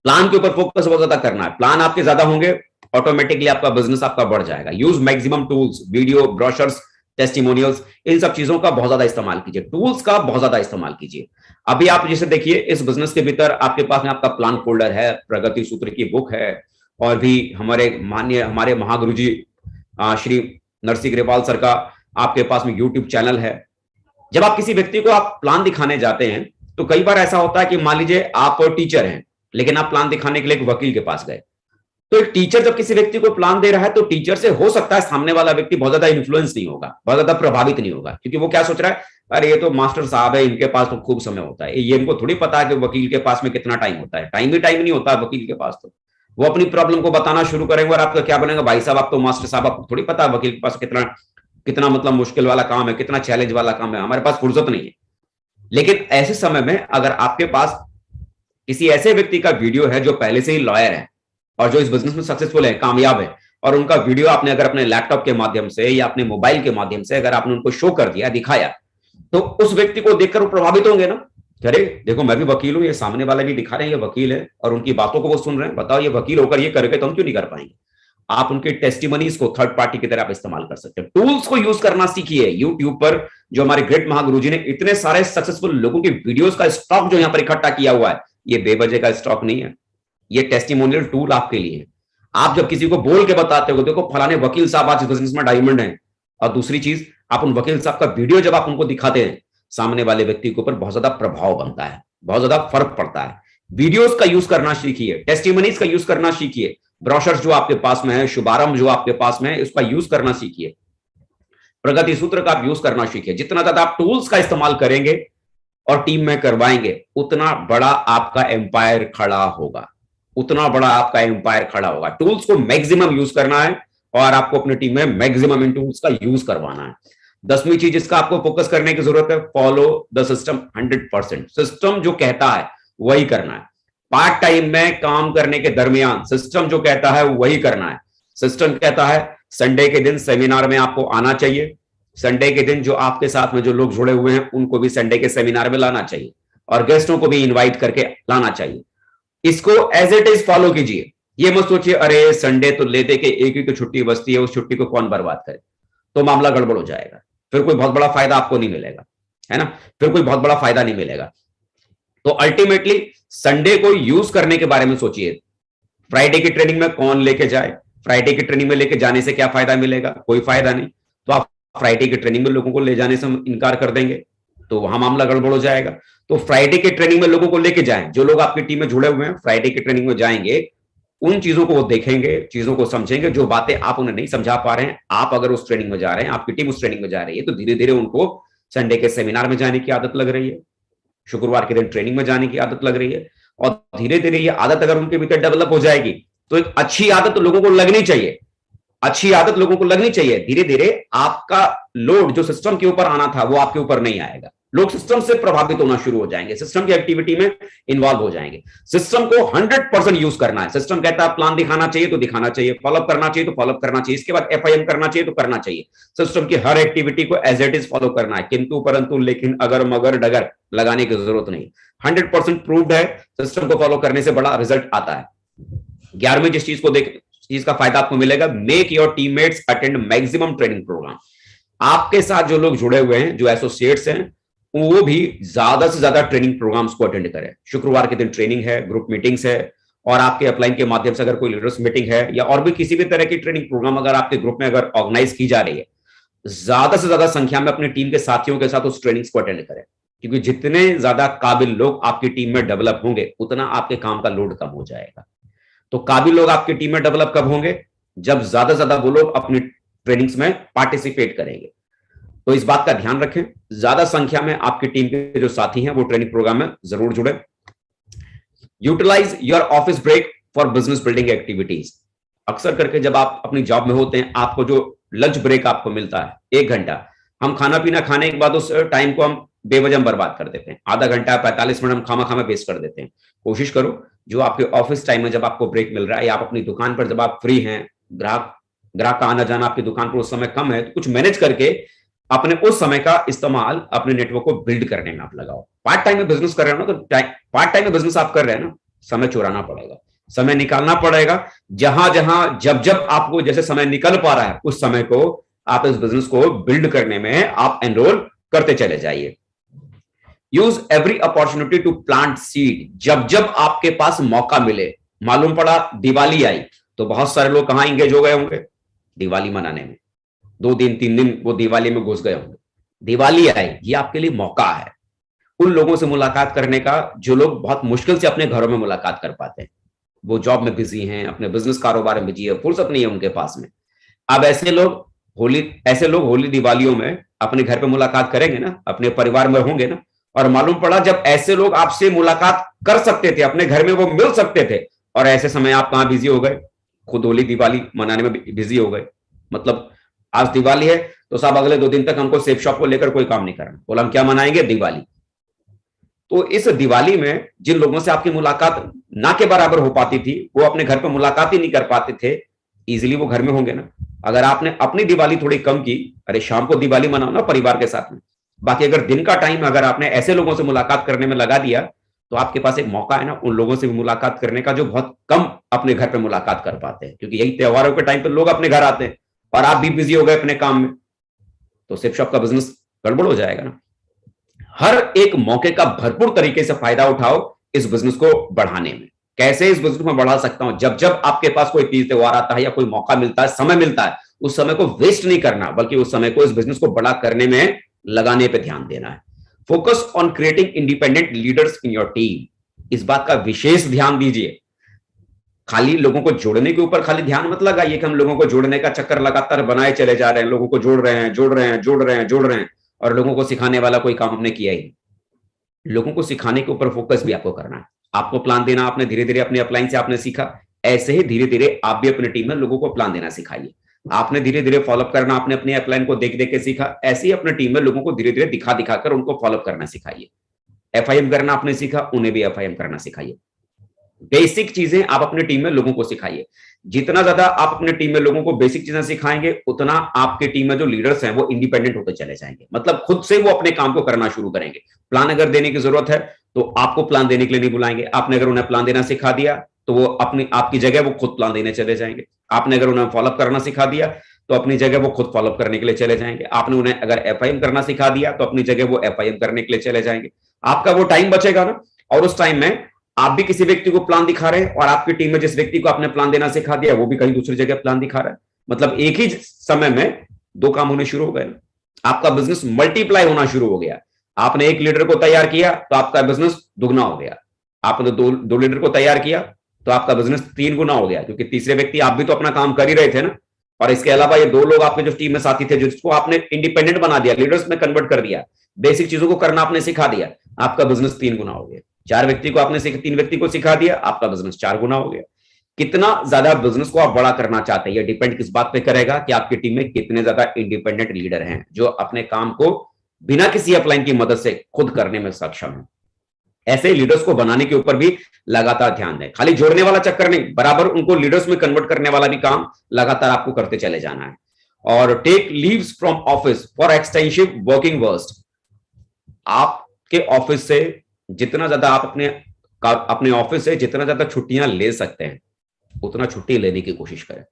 प्लान के ऊपर फोकस बहुत ज्यादा करना है। प्लान आपके ज्यादा होंगे, ऑटोमेटिकली आपका बिजनेस आपका बढ़ जाएगा। Use maximum tools, videos, brochures, testimonials, इन सब चीजों का बहुत ज्यादा इस्तेमाल कीजिए। टूल्स का बहुत ज्यादा इस्तेमाल कीजिए। अभी आप जैसे देखिए, इस बिजनेस के भीतर आपके पास में आपका प्लान फोल्डर है, प्रगति सूत्र की बुक है, और भी हमारे महागुरु जी श्री नरसिंह ग्रेवाल सर का आपके पास में यूट्यूब चैनल है। जब आप किसी व्यक्ति को आप प्लान दिखाने जाते हैं तो कई बार ऐसा होता है कि मान लीजिए आप टीचर हैं, लेकिन आप प्लान दिखाने के लिए एक वकील के पास गए। तो एक टीचर जब किसी व्यक्ति को प्लान दे रहा है तो टीचर से हो सकता है सामने वाला व्यक्ति बहुत ज्यादा इन्फ्लुएंस नहीं होगा, बहुत ज्यादा प्रभावित नहीं होगा, क्योंकि वो क्या सोच रहा है, अरे ये तो मास्टर साहब है, इनके पास तो खूब समय होता है। ये इनको थोड़ी पता है कि वकील के पास में कितना टाइम होता है। टाइम नहीं होता है वकील के पास। तो वो अपनी प्रॉब्लम को बताना शुरू करेंगे और आपका क्या बनेगा, भाई साहब आप तो मास्टर साहब, आपको थोड़ी पता है वकील के पास कितना मतलब मुश्किल वाला काम है, कितना चैलेंज वाला काम है, हमारे पास फुर्सत नहीं है। लेकिन ऐसे समय में अगर आपके पास किसी ऐसे व्यक्ति का वीडियो है जो पहले से ही लॉयर है और जो इस बिजनेस में सक्सेसफुल है, कामयाब है, और उनका वीडियो आपने अगर अपने लैपटॉप के माध्यम से या अपने मोबाइल के माध्यम से अगर आपने उनको शो कर दिया, दिखाया, तो उस व्यक्ति को देखकर वो प्रभावित होंगे ना। अरे देखो मैं भी वकील हूं, ये सामने वाला भी दिखा रहे हैं ये वकील है और उनकी बातों को वो सुन रहे हैं, बताओ ये वकील होकर ये करके तो हम क्यों नहीं कर पाएंगे। आप उनके टेस्टिमनीज को थर्ड पार्टी की तरह आप इस्तेमाल कर सकते हैं। टूल्स को यूज करना सीखिए। यूट्यूब पर जो हमारे ग्रेट महागुरु जी ने इतने सारे सक्सेसफुल लोगों की वीडियोस का स्टॉक जो यहां पर इकट्ठा किया हुआ है, ये बेवजह का स्टॉक नहीं है, ये टेस्टिमोनियल टूल आपके लिए है। आप जब किसी को बोल के बताते हो देखो फलाने वकील साहब आज बिजनेस में डायमंड है, और दूसरी चीज आप उन वकील साहब का वीडियो जब आप उनको दिखाते हैं, सामने वाले व्यक्ति के ऊपर बहुत ज्यादा प्रभाव बनता है, बहुत ज्यादा फर्क पड़ता है। वीडियोस का यूज करना सीखिए, टेस्टिमनीज का यूज करना सीखिए, ब्रोशर्स जो आपके पास में है, शुभारंभ जो आपके पास में है, उसका यूज करना सीखिए, प्रगति सूत्र का आप यूज करना सीखिए। जितना ज्यादा आप टूल्स का इस्तेमाल करेंगे और टीम में करवाएंगे, उतना बड़ा आपका एम्पायर खड़ा होगा, उतना बड़ा आपका एम्पायर खड़ा होगा। टूल्स को मैक्सिमम यूज करना है और आपको अपनी टीम में मैक्सिमम इन टूल्स का यूज करवाना है। 10वीं चीज इसका आपको फोकस करने की जरूरत है, फॉलो द सिस्टम 100%। सिस्टम जो कहता है वही करना है। पार्ट टाइम में काम करने के दरमियान सिस्टम जो कहता है वही करना है। सिस्टम कहता है संडे के दिन सेमिनार में आपको आना चाहिए, संडे के दिन जो आपके साथ में जो लोग जुड़े हुए हैं उनको भी संडे के सेमिनार में लाना चाहिए और गेस्टों को भी इनवाइट करके लाना चाहिए। इसको एज इट इज फॉलो कीजिए। ये मत सोचिए अरे संडे तो ले दे के एक ही तो छुट्टी बचती है, उस छुट्टी को कौन बर्बाद करे, तो मामला गड़बड़ हो जाएगा, फिर कोई बहुत बड़ा फायदा आपको नहीं मिलेगा, है ना, फिर कोई बहुत बड़ा फायदा नहीं मिलेगा। तो अल्टीमेटली संडे को यूज करने के बारे में सोचिए। फ्राइडे की ट्रेनिंग में कौन लेके जाए, फ्राइडे की ट्रेनिंग में लेके जाने से क्या फायदा मिलेगा, कोई फायदा नहीं। तो आप फ्राइडे की ट्रेनिंग में लोगों को ले जाने से इनकार कर देंगे तो वहां मामला गड़बड़ हो जाएगा। तो फ्राइडे की ट्रेनिंग में लोगों को लेके जाएं, जो लोग आपकी टीम में जुड़े हुए हैं फ्राइडे की ट्रेनिंग में जाएंगे, उन चीजों को वो देखेंगे, चीजों को समझेंगे, जो बातें आप उन्हें नहीं समझा पा रहे हैं। आप अगर उस ट्रेनिंग में जा रहे हैं, आपकी टीम उस ट्रेनिंग में जा रही है, तो धीरे धीरे उनको संडे के सेमिनार में जाने की आदत लग रही है, शुक्रवार के दिन ट्रेनिंग में जाने की आदत लग रही है, और धीरे धीरे ये आदत अगर उनके भीतर डेवलप हो जाएगी तो एक अच्छी आदत लोगों को लगनी चाहिए, अच्छी आदत लोगों को लगनी चाहिए। धीरे धीरे आपका लोड जो सिस्टम के ऊपर आना था वो आपके ऊपर नहीं आएगा, लोग सिस्टम से प्रभावित होना शुरू हो जाएंगे, सिस्टम की एक्टिविटी में इन्वॉल्व हो जाएंगे। सिस्टम को 100% यूज करना है। सिस्टम कहता है प्लान दिखाना चाहिए तो दिखाना चाहिए, फॉलोअप करना चाहिए तो फॉलोअप करना चाहिए, इसके बाद एफआईएम करना चाहिए तो करना चाहिए। सिस्टम की हर एक्टिविटी को एज इट इज फॉलो करना है, किंतु परंतु लेकिन अगर मगर डगर लगाने की जरूरत नहीं। 100% प्रूव्ड है, सिस्टम को फॉलो करने से बड़ा रिजल्ट आता है। 11वीं जिस चीज को देख चीज का फायदा आपको मिलेगा, make your teammates attend maximum training program. आपके साथ जो लोग जुड़े हुए हैं, जो एसोसिएट्स हैं, वो भी ज्यादा से ज्यादा ट्रेनिंग प्रोग्राम्स को अटेंड करें। शुक्रवार के दिन ट्रेनिंग है, ग्रुप मीटिंग्स है, और आपके अपलाइन के माध्यम से अगर कोई लीडर्स मीटिंग है या और भी किसी भी तरह की ट्रेनिंग प्रोग्राम अगर आपके ग्रुप में अगर ऑर्गेनाइज की जा रही है, ज्यादा से ज्यादा संख्या में अपनी टीम के साथियों के साथ उस ट्रेनिंग्स को अटेंड करें, क्योंकि जितने ज्यादा काबिल लोग आपकी टीम में डेवलप होंगे उतना आपके काम का लोड कम हो जाएगा। तो काबिल लोग आपकी टीम में डेवलप कब होंगे, जब ज्यादा से ज्यादा वो लोग अपनी ट्रेनिंग्स में पार्टिसिपेट करेंगे। तो इस बात का ध्यान रखें, ज्यादा संख्या में आपकी टीम के जो साथी हैं वो ट्रेनिंग प्रोग्राम में जरूर जुड़े। Utilize your office break for business building activities. अक्सर करके जब आप अपनी जॉब में होते हैं, आपको जो लंच ब्रेक आपको मिलता है 1 घंटा, हम खाना पीना खाने के बाद उस टाइम को हम बेवजह बर्बाद कर देते हैं। आधा घंटा 45 मिनट हम खामा वेस्ट कर देते हैं। कोशिश करो जो आपके ऑफिस टाइम में जब आपको ब्रेक मिल रहा है या आप अपनी दुकान पर जब आप फ्री हैं, ग्राहक का आना जाना आपकी दुकान पर उस समय कम है, तो कुछ मैनेज करके अपने उस समय का इस्तेमाल अपने नेटवर्क को बिल्ड करने में आप लगाओ। पार्ट टाइम में बिजनेस कर रहे हो ना, तो पार्ट टाइम में बिजनेस आप कर रहे हैं ना, समय चुराना पड़ेगा, समय निकालना पड़ेगा। जहां जहां जब आपको जैसे समय निकल पा रहा है, उस समय को आप इस बिजनेस को बिल्ड करने में आप एनरोल करते चले जाइए। Use every opportunity to plant seed. जब आपके पास मौका मिले, मालूम पड़ा दिवाली आई तो बहुत सारे लोग कहां इंगेज हो गए होंगे, दिवाली मनाने में। 2 दिन 3 दिन वो दिवाली में घुस गए होंगे। दिवाली आई, ये आपके लिए मौका है उन लोगों से मुलाकात करने का जो लोग बहुत मुश्किल से अपने घरों में मुलाकात कर पाते हैं। वो जॉब में बिजी हैं, अपने बिजनेस कारोबार में बिजी है, फुर्सत नहीं है उनके पास में। अब ऐसे लोग होली दिवालियों में अपने घर पे मुलाकात करेंगे ना, अपने परिवार में होंगे ना, और मालूम पड़ा जब ऐसे लोग आपसे मुलाकात कर सकते थे, अपने घर में वो मिल सकते थे, और ऐसे समय आप कहां बिजी हो गए, खुद होली दिवाली मनाने में बिजी हो गए। मतलब आज दिवाली है तो साहब अगले 2 दिन तक हमको सेफ शॉप को लेकर कोई काम नहीं करना, बोला हम क्या मनाएंगे, दिवाली। तो इस दिवाली में जिन लोगों से आपकी मुलाकात ना के बराबर हो पाती थी, वो अपने घर पर मुलाकात ही नहीं कर पाते थे, इजीली वो घर में होंगे ना। अगर आपने अपनी दिवाली थोड़ी कम की, अरे शाम को दिवाली मनाओ ना परिवार के साथ में, बाकी अगर दिन का टाइम अगर आपने ऐसे लोगों से मुलाकात करने में लगा दिया तो आपके पास एक मौका है ना उन लोगों से भी मुलाकात करने का जो बहुत कम अपने घर पे मुलाकात कर पाते हैं, क्योंकि यही त्योहारों के टाइम पे लोग अपने घर आते हैं और आप भी बिजी हो गए अपने काम में, तो सिर्फ आपका बिजनेस गड़बड़ हो जाएगा ना। हर एक मौके का भरपूर तरीके से फायदा उठाओ इस बिजनेस को बढ़ाने में। कैसे इस बिजनेस में बढ़ा सकता हूं? जब जब आपके पास कोई तीज त्योहार आता है या कोई मौका मिलता है, समय मिलता है, उस समय को वेस्ट नहीं करना, बल्कि उस समय को इस बिजनेस को बड़ा करने में लगाने पे ध्यान देना है। Focus on creating independent leaders in your team, इस बात का विशेष ध्यान दीजिए। खाली लोगों को जोड़ने के ऊपर खाली ध्यान मत लगाइए कि हम लोगों को जोड़ने का चक्कर लगातार बनाए चले जा रहे हैं, लोगों को जोड़ रहे हैं जोड़ रहे हैं जोड़ रहे हैं जोड़ रहे हैं, और लोगों को सिखाने वाला कोई काम हमने किया ही। लोगों को सिखाने के ऊपर फोकस भी आपको करना है। आपको प्लान देना आपने धीरे धीरे अपने अपलाइन से आपने सीखा, ऐसे ही धीरे धीरे आप भी अपनी टीम में लोगों को प्लान देना सिखाइए। आपने धीरे धीरे फॉलोअप करना आपने अपने अपलाइन को देख देख के सीखा, ऐसे ही अपने टीम में लोगों को धीरे धीरे दिखा दिखाकर उनको फॉलोअप करना सिखाइए। एफआईएम करना आपने सीखा, उन्हें भी एफआईएम करना सिखाइए। बेसिक चीजें आप अपने टीम में लोगों को सिखाइए। जितना ज्यादा आप अपने टीम में लोगों को बेसिक चीजें सिखाएंगे, उतना आपके टीम में जो लीडर्स हैं वो इंडिपेंडेंट होते चले जाएंगे, मतलब खुद से वो अपने काम को करना शुरू करेंगे। प्लान अगर देने की जरूरत है तो आपको प्लान देने के लिए नहीं बुलाएंगे, आपने अगर उन्हें प्लान देना सिखा दिया तो वो अपनी आपकी जगह वो खुद प्लान देने चले जाएंगे। आपने अगर उन्हें फॉलोअप करना सिखा दिया तो अपनी जगह वो खुद फॉलोअप करने के लिए चले जाएंगे। आपने उन्हें अगर एफआईएम करना सिखा दिया तो अपनी जगह वो एफआईएम करने के लिए चले जाएंगे। आपका वो टाइम बचेगा ना, और उस टाइम में आप भी किसी व्यक्ति को प्लान दिखा रहे हैं और आपकी टीम में जिस व्यक्ति को आपने प्लान देना सिखा दिया वो भी कहीं दूसरी जगह प्लान दिखा रहा है, मतलब एक ही समय में दो काम होने शुरू हो गए। आपका बिजनेस मल्टीप्लाई होना शुरू हो गया। आपने एक लीडर को तैयार किया तो आपका बिजनेस दुगना हो गया। आपने दो लीडर को तैयार किया तो आपका बिजनेस 3 गुना हो गया, क्योंकि तीसरे व्यक्ति आप भी तो अपना काम कर ही रहे थे ना। और इसके अलावा ये 2 लोग आपके जो टीम में साथी थे जिसको आपने इंडिपेंडेंट बना दिया, लीडर्स में कन्वर्ट कर दिया, बेसिक चीजों को करना आपने सिखा दिया, आपका बिजनेस 3 गुना हो गया। 3 व्यक्ति को सिखा दिया, आपका बिजनेस 4 गुना हो गया। कितना ज्यादा बिजनेस को आप बड़ा करना चाहते हैं, ये डिपेंड किस बात पे करेगा कि आपकी टीम में कितने ज्यादा इंडिपेंडेंट लीडर हैं जो अपने काम को बिना किसी अपलाइन की मदद से खुद करने में सक्षम है। ऐसे लीडर्स को बनाने के ऊपर भी लगातार ध्यान दें। खाली जोड़ने वाला चक्कर नहीं, बराबर उनको लीडर्स में कन्वर्ट करने वाला भी काम लगातार आपको करते चले जाना है। और take leaves from office for extensive working worst, आपके ऑफिस से जितना ज्यादा आप अपने ऑफिस से जितना ज्यादा छुट्टियां ले सकते हैं उतना छुट्टी लेने की कोशिश करें।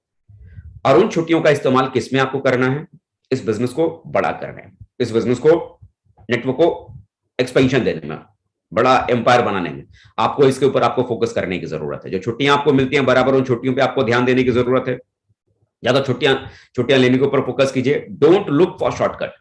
और उन छुट्टियों का इस्तेमाल किसमें आपको करना है? इस बिजनेस को बड़ा करने में, इस बिजनेस को नेटवर्क को एक्सपेंशन देने में, बड़ा एम्पायर बनाने में आपको इसके ऊपर आपको फोकस करने की जरूरत है। जो छुट्टियां आपको मिलती हैं बराबर उन छुट्टियों पे आपको ध्यान देने की जरूरत है। ज्यादा छुट्टियां लेने के ऊपर फोकस कीजिए। Don't look for shortcut.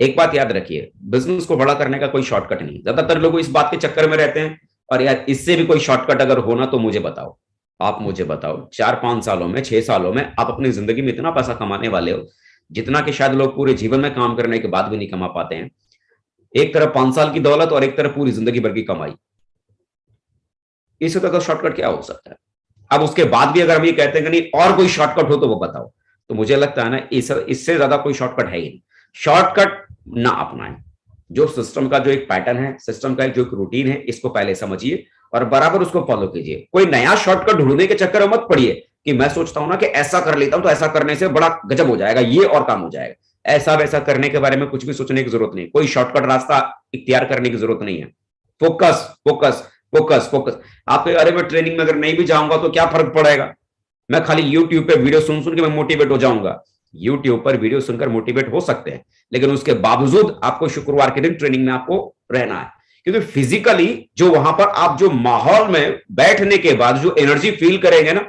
एक बात याद रखिए, बिजनेस को बड़ा करने का कोई शॉर्टकट नहीं। ज्यादातर लोग इस बात के चक्कर में रहते हैं और यार इससे भी कोई शॉर्टकट अगर होना तो मुझे बताओ। आप मुझे बताओ 4-5 सालों में 6 सालों में आप अपनी जिंदगी में इतना पैसा कमाने वाले हो जितना कि शायद लोग पूरे जीवन में काम करने के बाद भी नहीं कमा पाते हैं। एक तरफ 5 साल की दौलत और एक तरफ पूरी जिंदगी भर की कमाई, इससे तो शॉर्टकट क्या हो सकता है? अब उसके बाद भी अगर हम ये कहते हैं कि नहीं और कोई शॉर्टकट हो तो वो बताओ, तो मुझे लगता है ना इससे ज्यादा कोई शॉर्टकट है ही नहीं। शॉर्टकट ना अपनाएं। जो सिस्टम का जो एक पैटर्न है, सिस्टम का एक जो एक रूटीन है, इसको पहले समझिए और बराबर उसको फॉलो कीजिए। कोई नया शॉर्टकट ढूंढने के चक्कर में मत पड़िए कि मैं सोचता हूं ना कि ऐसा कर लेता हूं तो ऐसा करने से बड़ा गजब हो जाएगा, ये और काम हो जाएगा। ऐसा वैसा करने के बारे में कुछ भी सोचने की जरूरत नहीं, कोई शॉर्टकट रास्ता इख्तियार करने की जरूरत नहीं है। Focus focus focus focus. आप अरे मैं ट्रेनिंग में अगर नहीं भी जाऊंगा तो क्या फर्क पड़ेगा, मैं खाली यूट्यूब पे वीडियो सुन सुन के मैं मोटिवेट हो जाऊंगा। यूट्यूब पर वीडियो सुनकर मोटिवेट हो सकते हैं, लेकिन उसके बावजूद आपको शुक्रवार के दिन ट्रेनिंग में आपको रहना है, क्योंकि फिजिकली जो वहां पर आप जो माहौल में बैठने के बाद जो एनर्जी फील करेंगे ना,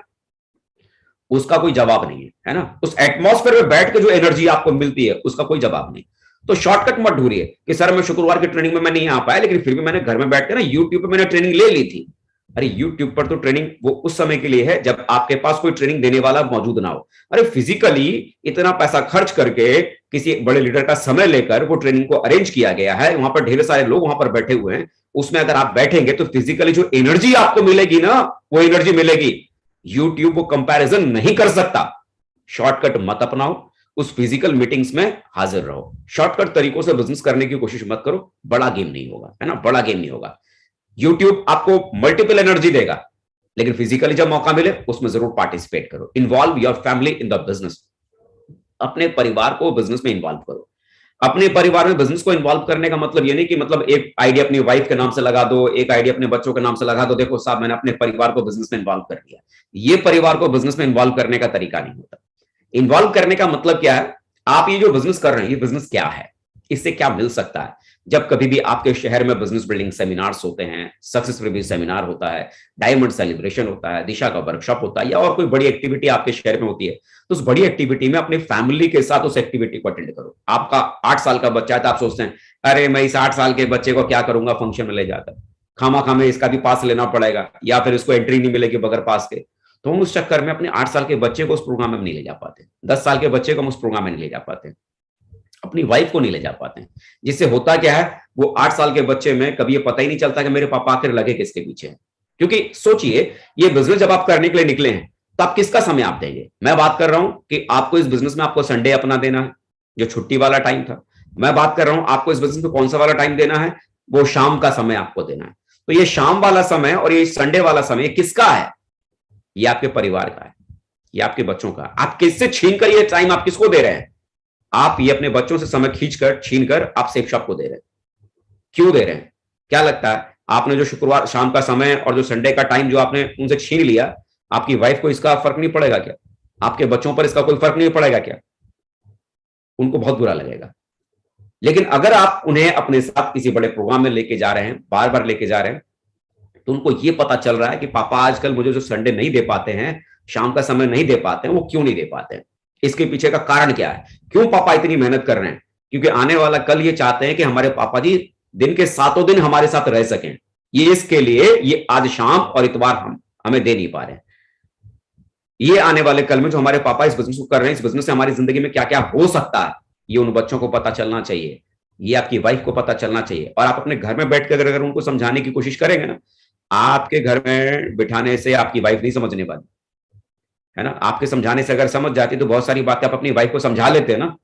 उसका कोई जवाब नहीं है ना। उस एटमॉस्फेयर में बैठ के जो एनर्जी आपको मिलती है उसका कोई जवाब नहीं। तो शॉर्टकट मत ढूंढिए कि सर मैं शुक्रवार की ट्रेनिंग में मैं नहीं आ पाया, लेकिन फिर भी मैंने घर में बैठ के ना यूट्यूब पे मैंने ट्रेनिंग ले ली थी। अरे यूट्यूब पर तो ट्रेनिंग वो उस समय के लिए है जब आपके पास कोई ट्रेनिंग देने वाला मौजूद ना हो। अरे फिजिकली इतना पैसा खर्च करके किसी बड़े लीडर का समय लेकर वो ट्रेनिंग को अरेंज किया गया है, वहां पर ढेर सारे लोग वहां पर बैठे हुए हैं, उसमें अगर आप बैठेंगे तो फिजिकली जो एनर्जी आपको मिलेगी ना, वो एनर्जी मिलेगी। यूट्यूब वो कंपैरिजन नहीं कर सकता। शॉर्टकट मत अपनाओ, उस फिजिकल मीटिंग्स में हाजिर रहो। शॉर्टकट तरीकों से बिजनेस करने की कोशिश मत करो, बड़ा गेम नहीं होगा, है ना, बड़ा गेम नहीं होगा। यूट्यूब आपको मल्टीपल एनर्जी देगा, लेकिन फिजिकली जब मौका मिले उसमें जरूर पार्टिसिपेट करो। Involve your family in the business. अपने परिवार को बिजनेस में इन्वॉल्व करो। अपने परिवार में बिजनेस को इन्वॉल्व करने का मतलब ये नहीं कि मतलब एक आइडिया अपनी वाइफ के नाम से लगा दो, एक आइडिया अपने बच्चों के नाम से लगा दो, देखो साहब मैंने अपने परिवार को बिजनेस में इन्वॉल्व कर लिया। ये परिवार को बिजनेस में इन्वॉल्व करने का तरीका नहीं होता। इन्वॉल्व करने का मतलब क्या है, आप ये जो बिजनेस कर रहे हैं ये बिजनेस क्या है, इससे क्या मिल सकता है। जब कभी भी आपके शहर में बिजनेस बिल्डिंग सेमिनार्स होते हैं, सक्सेस रिव्यू सेमिनार होता है, डायमंड सेलिब्रेशन होता है, दिशा का वर्कशॉप होता है, या और कोई बड़ी एक्टिविटी आपके शहर में होती है, तो उस बड़ी एक्टिविटी में अपनी फैमिली के साथ उस एक्टिविटी को अटेंड करो। आपका 8 साल का बच्चा है तो आप सोचते हैं अरे मैं इस 8 साल के बच्चे को क्या करूंगा, फंक्शन में ले जाता, खामा खामे इसका भी पास लेना पड़ेगा या फिर इसको एंट्री नहीं मिलेगी बगैर पास के। तो हम उस चक्कर में अपने 8 साल के बच्चे को उस प्रोग्राम में नहीं ले जा पाते, 10 साल के बच्चे को हम उस प्रोग्राम में नहीं ले जा पाते, अपनी वाइफ को नहीं ले जा पाते। जिससे होता क्या है, वो 8 साल के बच्चे में कभी ये पता ही नहीं चलता कि मेरे पापा आखिर लगे किसके पीछे हैं। क्योंकि सोचिए, ये बिजनेस जब आप करने के लिए निकले हैं तो आप किसका समय आप देंगे। मैं बात कर रहा हूं कि आपको इस बिजनेस में आपको संडे अपना देना है, जो छुट्टी वाला टाइम था। मैं बात कर रहा हूं आपको इस बिजनेस में कौन सा वाला टाइम देना है, वो शाम का समय आपको देना है। तो ये शाम वाला समय और ये संडे वाला समय किसका है, ये आपके परिवार का है, ये आपके बच्चों का। आप किससे छीन कर ये टाइम आप किसको दे रहे हैं, आप ये अपने बच्चों से समय खींचकर छीनकर आप सेफ शॉप को दे रहे हैं। क्यों दे रहे हैं, क्या लगता है आपने जो शुक्रवार शाम का समय और जो संडे का टाइम जो आपने उनसे छीन लिया, आपकी वाइफ को इसका फर्क नहीं पड़ेगा क्या, आपके बच्चों पर इसका कोई फर्क नहीं पड़ेगा क्या, उनको बहुत बुरा लगेगा। लेकिन अगर आप उन्हें अपने साथ किसी बड़े प्रोग्राम में लेके जा रहे हैं, बार बार लेके जा रहे हैं, तो उनको ये पता चल रहा है कि पापा आजकल मुझे जो संडे नहीं दे पाते हैं, शाम का समय नहीं दे पाते हैं, वो क्यों नहीं दे पाते हैं, इसके पीछे का कारण क्या है, क्यों पापा इतनी मेहनत कर रहे हैं। क्योंकि आने वाला कल ये चाहते हैं कि हमारे पापा जी दिन के 7 दिन हमारे साथ रह सकें। ये इसके लिए ये आज शाम और इतवार हम हमें दे नहीं पा रहे हैं। ये आने वाले कल में जो हमारे पापा इस बिजनेस को कर रहे हैं, इस बिजनेस से हमारी जिंदगी में क्या क्या हो सकता है, ये उन बच्चों को पता चलना चाहिए, ये आपकी वाइफ को पता चलना चाहिए। और आप अपने घर में बैठकर अगर उनको समझाने की कोशिश करेंगे ना, आपके घर में बिठाने से आपकी वाइफ नहीं समझने वाली है ना। आपके समझाने से अगर समझ जाती तो बहुत सारी बातें आप अपनी वाइफ को समझा लेते हैं ना।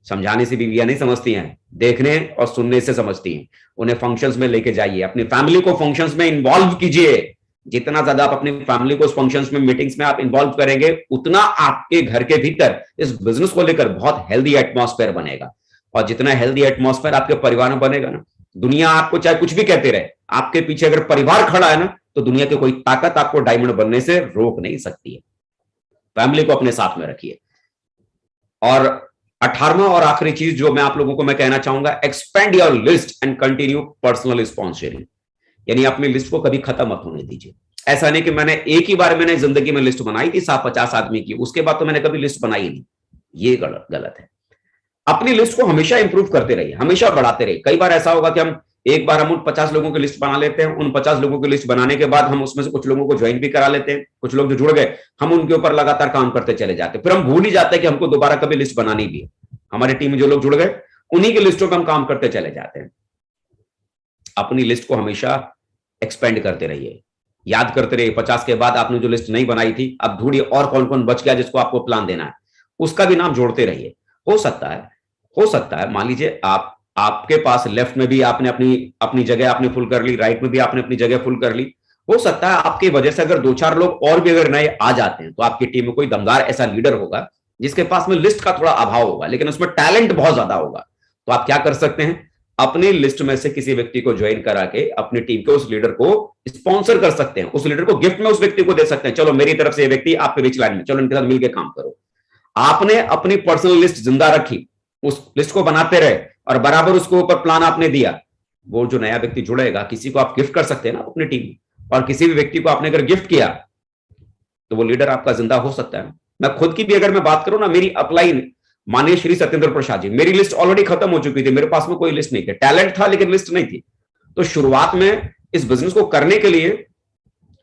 समझाने से बीवियां नहीं समझती हैं, देखने और सुनने से समझती हैं। उन्हें फंक्शंस में लेके जाइए, अपनी फैमिली को फंक्शंस में इन्वॉल्व कीजिए। जितना ज्यादा आप अपनी फैमिली को फंक्शंस में, मीटिंग्स में आप इन्वॉल्व करेंगे, उतना आपके घर के भीतर इस बिजनेस को लेकर बहुत हेल्दी एटमॉस्फेयर बनेगा। और जितना हेल्दी एटमॉस्फेयर आपके परिवार में बनेगा ना, दुनिया आपको चाहे कुछ भी कहते रहे, आपके पीछे अगर परिवार खड़ा है ना, तो दुनिया की कोई ताकत आपको डायमंड बनने से रोक नहीं सकती है। फैमिली को अपने साथ में रखिए। और 18वां और आखिरी चीज जो मैं आप लोगों को मैं कहना चाहूंगा, expand your list and continue personal sponsoring. यानी अपनी लिस्ट को कभी खत्म मत होने दीजिए। ऐसा नहीं कि मैंने एक ही बार मैंने जिंदगी में लिस्ट बनाई थी 50 आदमी की, उसके बाद तो मैंने कभी लिस्ट बनाई नहीं। ये गलत है। अपनी लिस्ट को हमेशा इंप्रूव करते रहिए, हमेशा बढ़ाते रहिए। कई बार ऐसा होगा कि हम एक बार हम उन 50 लोगों की लिस्ट बना लेते हैं, उन 50 लोगों की लिस्ट बनाने के बाद हम उसमें से कुछ लोगों को ज्वाइन भी करा लेते हैं, कुछ लोग जो जुड़ गए हम उनके ऊपर लगातार काम करते चले जाते हैं। फिर हम भूल ही जाते हैं कि हमको दोबारा कभी लिस्ट बनानी भी है। हमारी टीम में जो लोग जुड़ गए उन्हीं की लिस्टों पर हम काम करते चले जाते हैं। अपनी लिस्ट को हमेशा एक्सपेंड करते रहिए, याद करते रहिए। 50 के बाद आपने जो लिस्ट नहीं बनाई थी, अब ढूंढिए और कौन कौन बच गया जिसको आपको प्लान देना है, उसका भी नाम जोड़ते रहिए। हो सकता है मान लीजिए आपके पास लेफ्ट में भी आपने अपनी जगह आपने फुल कर ली, राइट में भी आपने अपनी जगह फुल कर ली। हो सकता है आपकी वजह से अगर 2-4 लोग और भी अगर नए आ जाते हैं, तो आपकी टीम में कोई दमदार ऐसा लीडर होगा जिसके पास में लिस्ट का थोड़ा अभाव होगा, लेकिन उसमें टैलेंट बहुत ज्यादा होगा। तो आप क्या कर सकते हैं, अपनी लिस्ट में से किसी व्यक्ति को ज्वाइन करा के अपनी टीम के उस लीडर को स्पॉन्सर कर सकते हैं। उस लीडर को गिफ्ट में उस व्यक्ति को दे सकते हैं, चलो मेरी तरफ से ये व्यक्ति आपके बीच लाइन में, चलो इनके साथ मिलकर काम करो। आपने अपनी पर्सनल लिस्ट जिंदा रखी, उस लिस्ट को बनाते रहे और बराबर उसको ऊपर प्लान आपने दिया। वो जो नया व्यक्ति जुड़ेगा, किसी को आप गिफ्ट कर सकते हैं ना अपनी टीम में, और किसी भी व्यक्ति को आपने अगर गिफ्ट किया तो वो लीडर आपका जिंदा हो सकता है। मैं खुद की भी अगर मैं बात करूं ना, मेरी अपलाइन माननीय श्री सत्येंद्र प्रसाद जी, मेरी लिस्ट ऑलरेडी खत्म हो चुकी थी, मेरे पास में कोई लिस्ट नहीं थी, टैलेंट था लेकिन लिस्ट नहीं थी। तो शुरुआत में इस बिजनेस को करने के लिए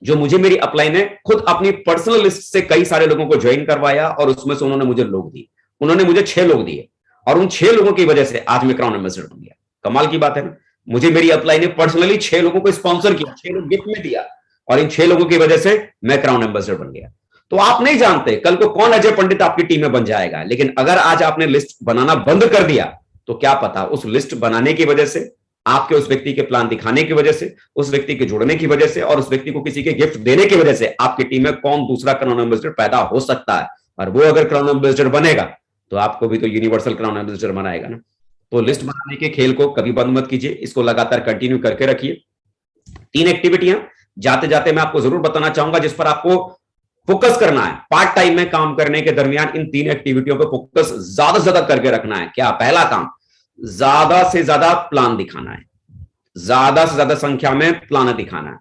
जो मुझे मेरी अपलाइन है, खुद अपनी पर्सनल लिस्ट से कई सारे लोगों को ज्वाइन करवाया और उसमें से उन्होंने मुझे लोग दिए। उन्होंने मुझे 6 लोग दिए और उन 6 लोगों की वजह से आज मैं क्राउन एम्बेसडर बन गया। कमाल की बात है ना। मुझे मेरी अपलाइन ने पर्सनली 6 लोगों को स्पॉन्सर किया, 6 लोग गिफ्ट में दिया और इन 6 लोगों की वजह से मैं क्राउन एम्बेसडर बन गया। तो आप नहीं जानते कल को कौन अजय पंडित आपकी टीम में बन जाएगा, लेकिन अगर आज आपने लिस्ट बनाना बंद कर दिया तो क्या पता उस लिस्ट बनाने की वजह से, आपके उस व्यक्ति के प्लान दिखाने की वजह से, उस व्यक्ति के जुड़ने की वजह से और उस व्यक्ति को किसी के गिफ्ट देने की वजह से आपकी टीम में कौन दूसरा क्राउन एम्बेसडर पैदा हो सकता है। और वो अगर क्राउन एम्बेसडर बनेगा तो आपको भी तो यूनिवर्सल क्राउन एम्बेसडर बनाएगा ना। तो लिस्ट बनाने के खेल को कभी बंद मत कीजिए, इसको लगातार कंटिन्यू करके रखिए। 3 एक्टिविटियां जाते जाते मैं आपको जरूर बताना चाहूंगा जिस पर आपको फोकस करना है। पार्ट टाइम में काम करने के दरमियान इन 3 एक्टिविटियों पर फोकस ज्यादा से ज्यादा करके रखना है। क्या? पहला काम, ज्यादा से ज्यादा प्लान दिखाना है, ज्यादा से ज्यादा संख्या में प्लान दिखाना है,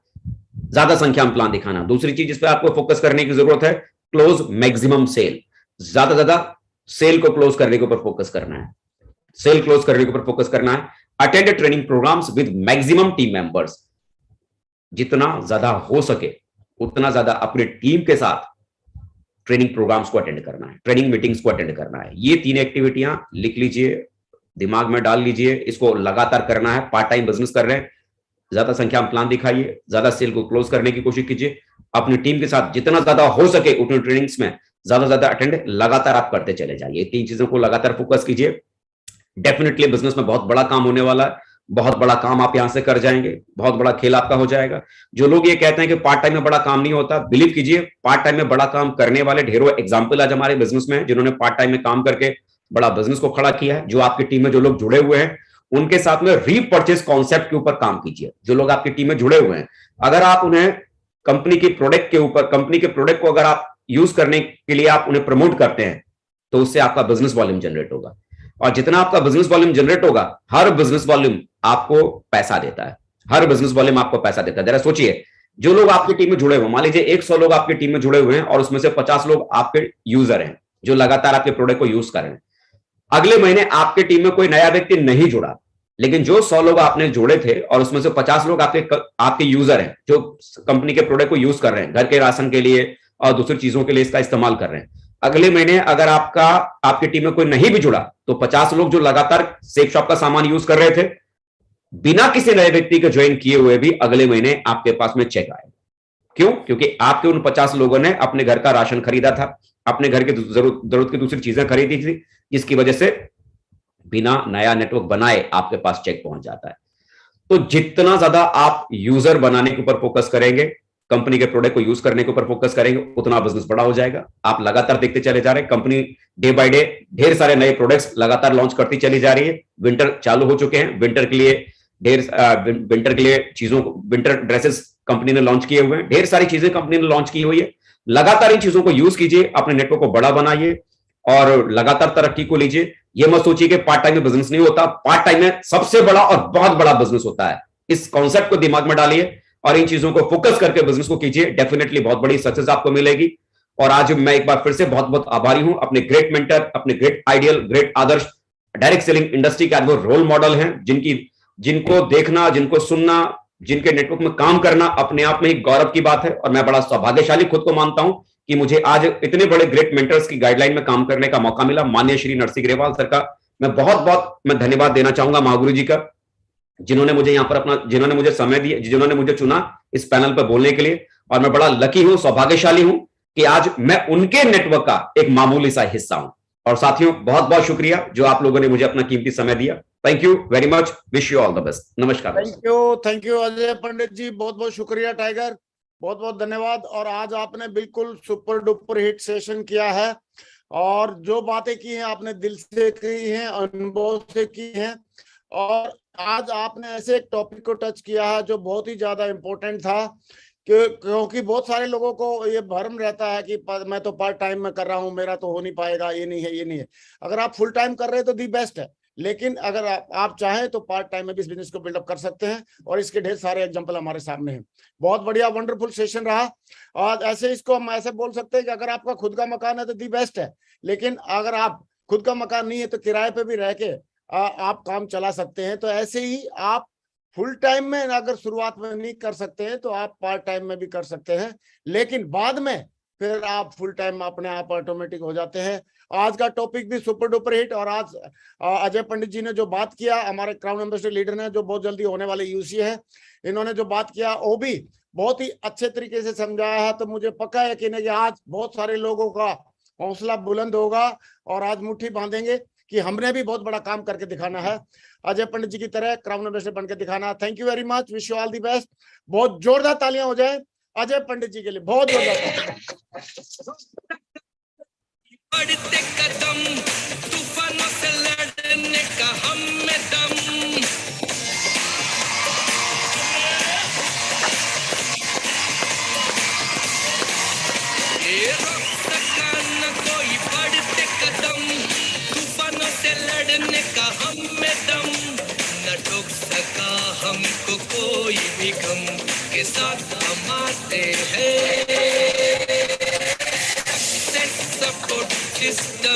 ज्यादा संख्या में प्लान दिखाना। दूसरी चीज जिस पर आपको फोकस करने की जरूरत है, क्लोज मैक्सिमम सेल, ज्यादा से ज्यादा सेल को क्लोज करने के ऊपर फोकस करना है, सेल क्लोज करने के ऊपर फोकस करना है। Attend training programmes with maximum team members, जितना ज्यादा हो सके उतना ज्यादा अपनी टीम के साथ ट्रेनिंग प्रोग्राम्स को अटेंड करना है, ट्रेनिंग मीटिंग्स को अटेंड करना है। ये 3 एक्टिविटियां लिख लीजिए, दिमाग में डाल लीजिए, इसको लगातार करना है। पार्ट टाइम बिजनेस कर रहे हैं, ज्यादा संख्या में प्लान दिखाइए, ज्यादा सेल को क्लोज करने की कोशिश कीजिए, अपनी टीम के साथ जितना ज्यादा हो सके उतनी ट्रेनिंग्स में ज्यादा ज्यादा अटेंड लगातार आप करते चले जाइए। 3 चीजों को लगातार फोकस कीजिए। डेफिनेटली बिजनेस में बहुत बड़ा काम होने वाला है, बहुत बड़ा काम आप यहां से कर जाएंगे, बहुत बड़ा खेल आपका हो जाएगा। जो लोग ये कहते हैं कि पार्ट टाइम में बड़ा काम नहीं होता, बिलीव कीजिए पार्ट टाइम में बड़ा काम करने वाले ढेरों एग्जांपल आज हमारे बिजनेस में है, जिन्होंने पार्ट टाइम में काम करके बड़ा बिजनेस को खड़ा किया है। जो आपकी टीम में जो लोग जुड़े हुए हैं उनके साथ में रीपर्चेस कॉन्सेप्ट के ऊपर काम कीजिए। जो लोग आपकी टीम में जुड़े हुए हैं, अगर आप उन्हें कंपनी की प्रोडक्ट के ऊपर, कंपनी के प्रोडक्ट को अगर आप यूज करने के लिए आप उन्हें प्रमोट करते हैं तो उससे आपका बिजनेस वॉल्यूम जनरेट होगा, और जितना आपका बिजनेस वॉल्यूम जनरेट होगा, हर बिजनेस वॉल्यूम आपको पैसा देता है, हर बिजनेस वॉल्यूम आपको पैसा देता है। जरा सोचिए, जो लोग आपकी टीम में जुड़े हुए, मान लीजिए 100 लोग आपकी टीम में जुड़े हुए हैं और उसमें से 50 लोग आपके यूजर हैं जो लगातार आपके प्रोडक्ट को यूज कर रहे हैं। अगले महीने आपके टीम में कोई नया व्यक्ति नहीं जुड़ा, लेकिन जो 100 लोग आपने जोड़े थे और उसमें से 50 लोग आपके यूजर हैं जो कंपनी के प्रोडक्ट को यूज कर रहे हैं, घर के राशन के लिए और दूसरी चीजों के लिए इसका इस्तेमाल कर रहे हैं। अगले महीने अगर आपकी टीम में कोई नहीं भी जुड़ा तो 50 लोग जो लगातार सेफ शॉप का सामान यूज कर रहे थे, बिना किसी नए व्यक्ति के ज्वाइन किए हुए भी अगले महीने आपके पास में चेक आएगा। क्यों? क्योंकि आपके उन 50 लोगों ने अपने घर का राशन खरीदा था, अपने घर की जरूरत की दूसरी चीजें खरीदी थी, जिसकी वजह से बिना नया नेटवर्क बनाए आपके पास चेक पहुंच जाता है। तो जितना ज्यादा आप यूजर बनाने के ऊपर फोकस करेंगे, कंपनी के प्रोडक्ट को यूज करने के ऊपर फोकस करेंगे, उतना बिजनेस बड़ा हो जाएगा। आप लगातार देखते चले जा रहे हैं, कंपनी डे बाय डे ढेर सारे नए प्रोडक्ट्स लगातार लॉन्च करती चली जा रही है। विंटर चालू हो चुके हैं, विंटर के लिए चीजों को, विंटर ड्रेसेस कंपनी ने लॉन्च किए हुए हैं, ढेर सारी चीजें कंपनी ने लॉन्च की हुई है। लगातार इन चीजों को यूज कीजिए, अपने नेटवर्क को बड़ा बनाइए और लगातार तरक्की को लीजिए। ये मत सोचिए कि पार्ट टाइम में बिजनेस नहीं होता, पार्ट टाइम में सबसे बड़ा और बहुत बड़ा बिजनेस होता है। इस कॉन्सेप्ट को दिमाग में डालिए और इन चीजों को फोकस करके बिजनेस को कीजिए, डेफिनेटली बहुत बड़ी सक्सेस आपको मिलेगी। और आज मैं एक बार फिर से बहुत बहुत आभारी हूं अपने ग्रेट मेंटर, अपने ग्रेट आइडियल, ग्रेट आदर्श, डायरेक्ट सेलिंग इंडस्ट्री के वो रोल मॉडल हैं, जिनको देखना, जिनको सुनना, जिनके नेटवर्क में काम करना अपने आप में ही गौरव की बात है। और मैं बड़ा सौभाग्यशाली खुद को मानता हूं कि मुझे आज इतने बड़े ग्रेट मेंटर्स की गाइडलाइन में काम करने का मौका मिला। माननीय श्री नरसी ग्रेवाल सर का मैं बहुत धन्यवाद देना चाहूंगा, महागुरु जी का, जिन्होंने मुझे समय दिया, जिन्होंने मुझे चुना इस पैनल पर बोलने के लिए। और मैं बड़ा लकी हूं, सौभाग्यशाली हूं कि आज मैं उनके नेटवर्क का एक मामूली सा हिस्सा हूं। और साथियों, बहुत बहुत शुक्रिया जो आप लोगों ने मुझे अपना कीमती समय दिया। Thank you very much, wish you all the best. नमस्कार। थैंक यू अजय पंडित जी, बहुत बहुत शुक्रिया टाइगर, बहुत बहुत धन्यवाद। और आज आपने बिल्कुल सुपर डुपर हिट सेशन किया है और जो बातें की हैं आपने दिल से की हैं, अनुभव से की हैं। और आज आपने ऐसे एक टॉपिक को टच किया है जो बहुत ही ज्यादा इम्पोर्टेंट था, क्योंकि बहुत सारे लोगों को ये भ्रम रहता है कि मैं तो पार्ट टाइम में कर रहा हूँ, मेरा तो हो नहीं पाएगा, ये नहीं है। अगर आप फुल टाइम कर रहे हैं तो दी बेस्ट है, लेकिन अगर आप चाहें तो पार्ट टाइम में भी इस बिजनेस को बिल्डअप कर सकते हैं। और इसके ढेर सारे एग्जांपल हमारे सामने हैं। बहुत बढ़िया, वंडरफुल सेशन रहा। और ऐसे इसको हम ऐसे बोल सकते हैं कि अगर आपका खुद का मकान है तो दी बेस्ट है, लेकिन अगर आप खुद का मकान नहीं है तो किराए पे भी रह के आप काम चला सकते हैं। तो ऐसे ही आप फुल टाइम में अगर शुरुआत में नहीं कर सकते हैं तो आप पार्ट टाइम में भी कर सकते हैं, लेकिन बाद में फिर आप फुल टाइम अपने आप ऑटोमेटिक हो जाते हैं। आज का टॉपिक भी सुपर डुपर हिट। और आज अजय पंडित जी ने जो बात किया, हमारे क्राउन एम्बेसडर लीडर ने, जो बहुत जल्दी होने वाले यूसी है, इन्होंने जो बात किया वो भी बहुत ही अच्छे तरीके से समझाया है। तो मुझे पक्का यकीन है कि आज बहुत सारे लोगों का हौसला बुलंद होगा और आज मुट्ठी बांधेंगे कि हमने भी बहुत बड़ा काम करके दिखाना है, अजय पंडित जी की तरह क्राउन एम्बेसडर बनकर दिखाना। Thank you very much, wish you all the best. बहुत जोरदार तालियां हो जाए अजय पंडित जी के लिए, बहुत जोरदार। बढ़ते कदम तूफानों से लड़ लड़ने का हम में दम, ये रोक सका न कोई बढ़ते कदम, तूफानों से लड़ने का हम में दम, न ठोक सका हमको कोई भी गम, के साथ हम आते हैं। Support system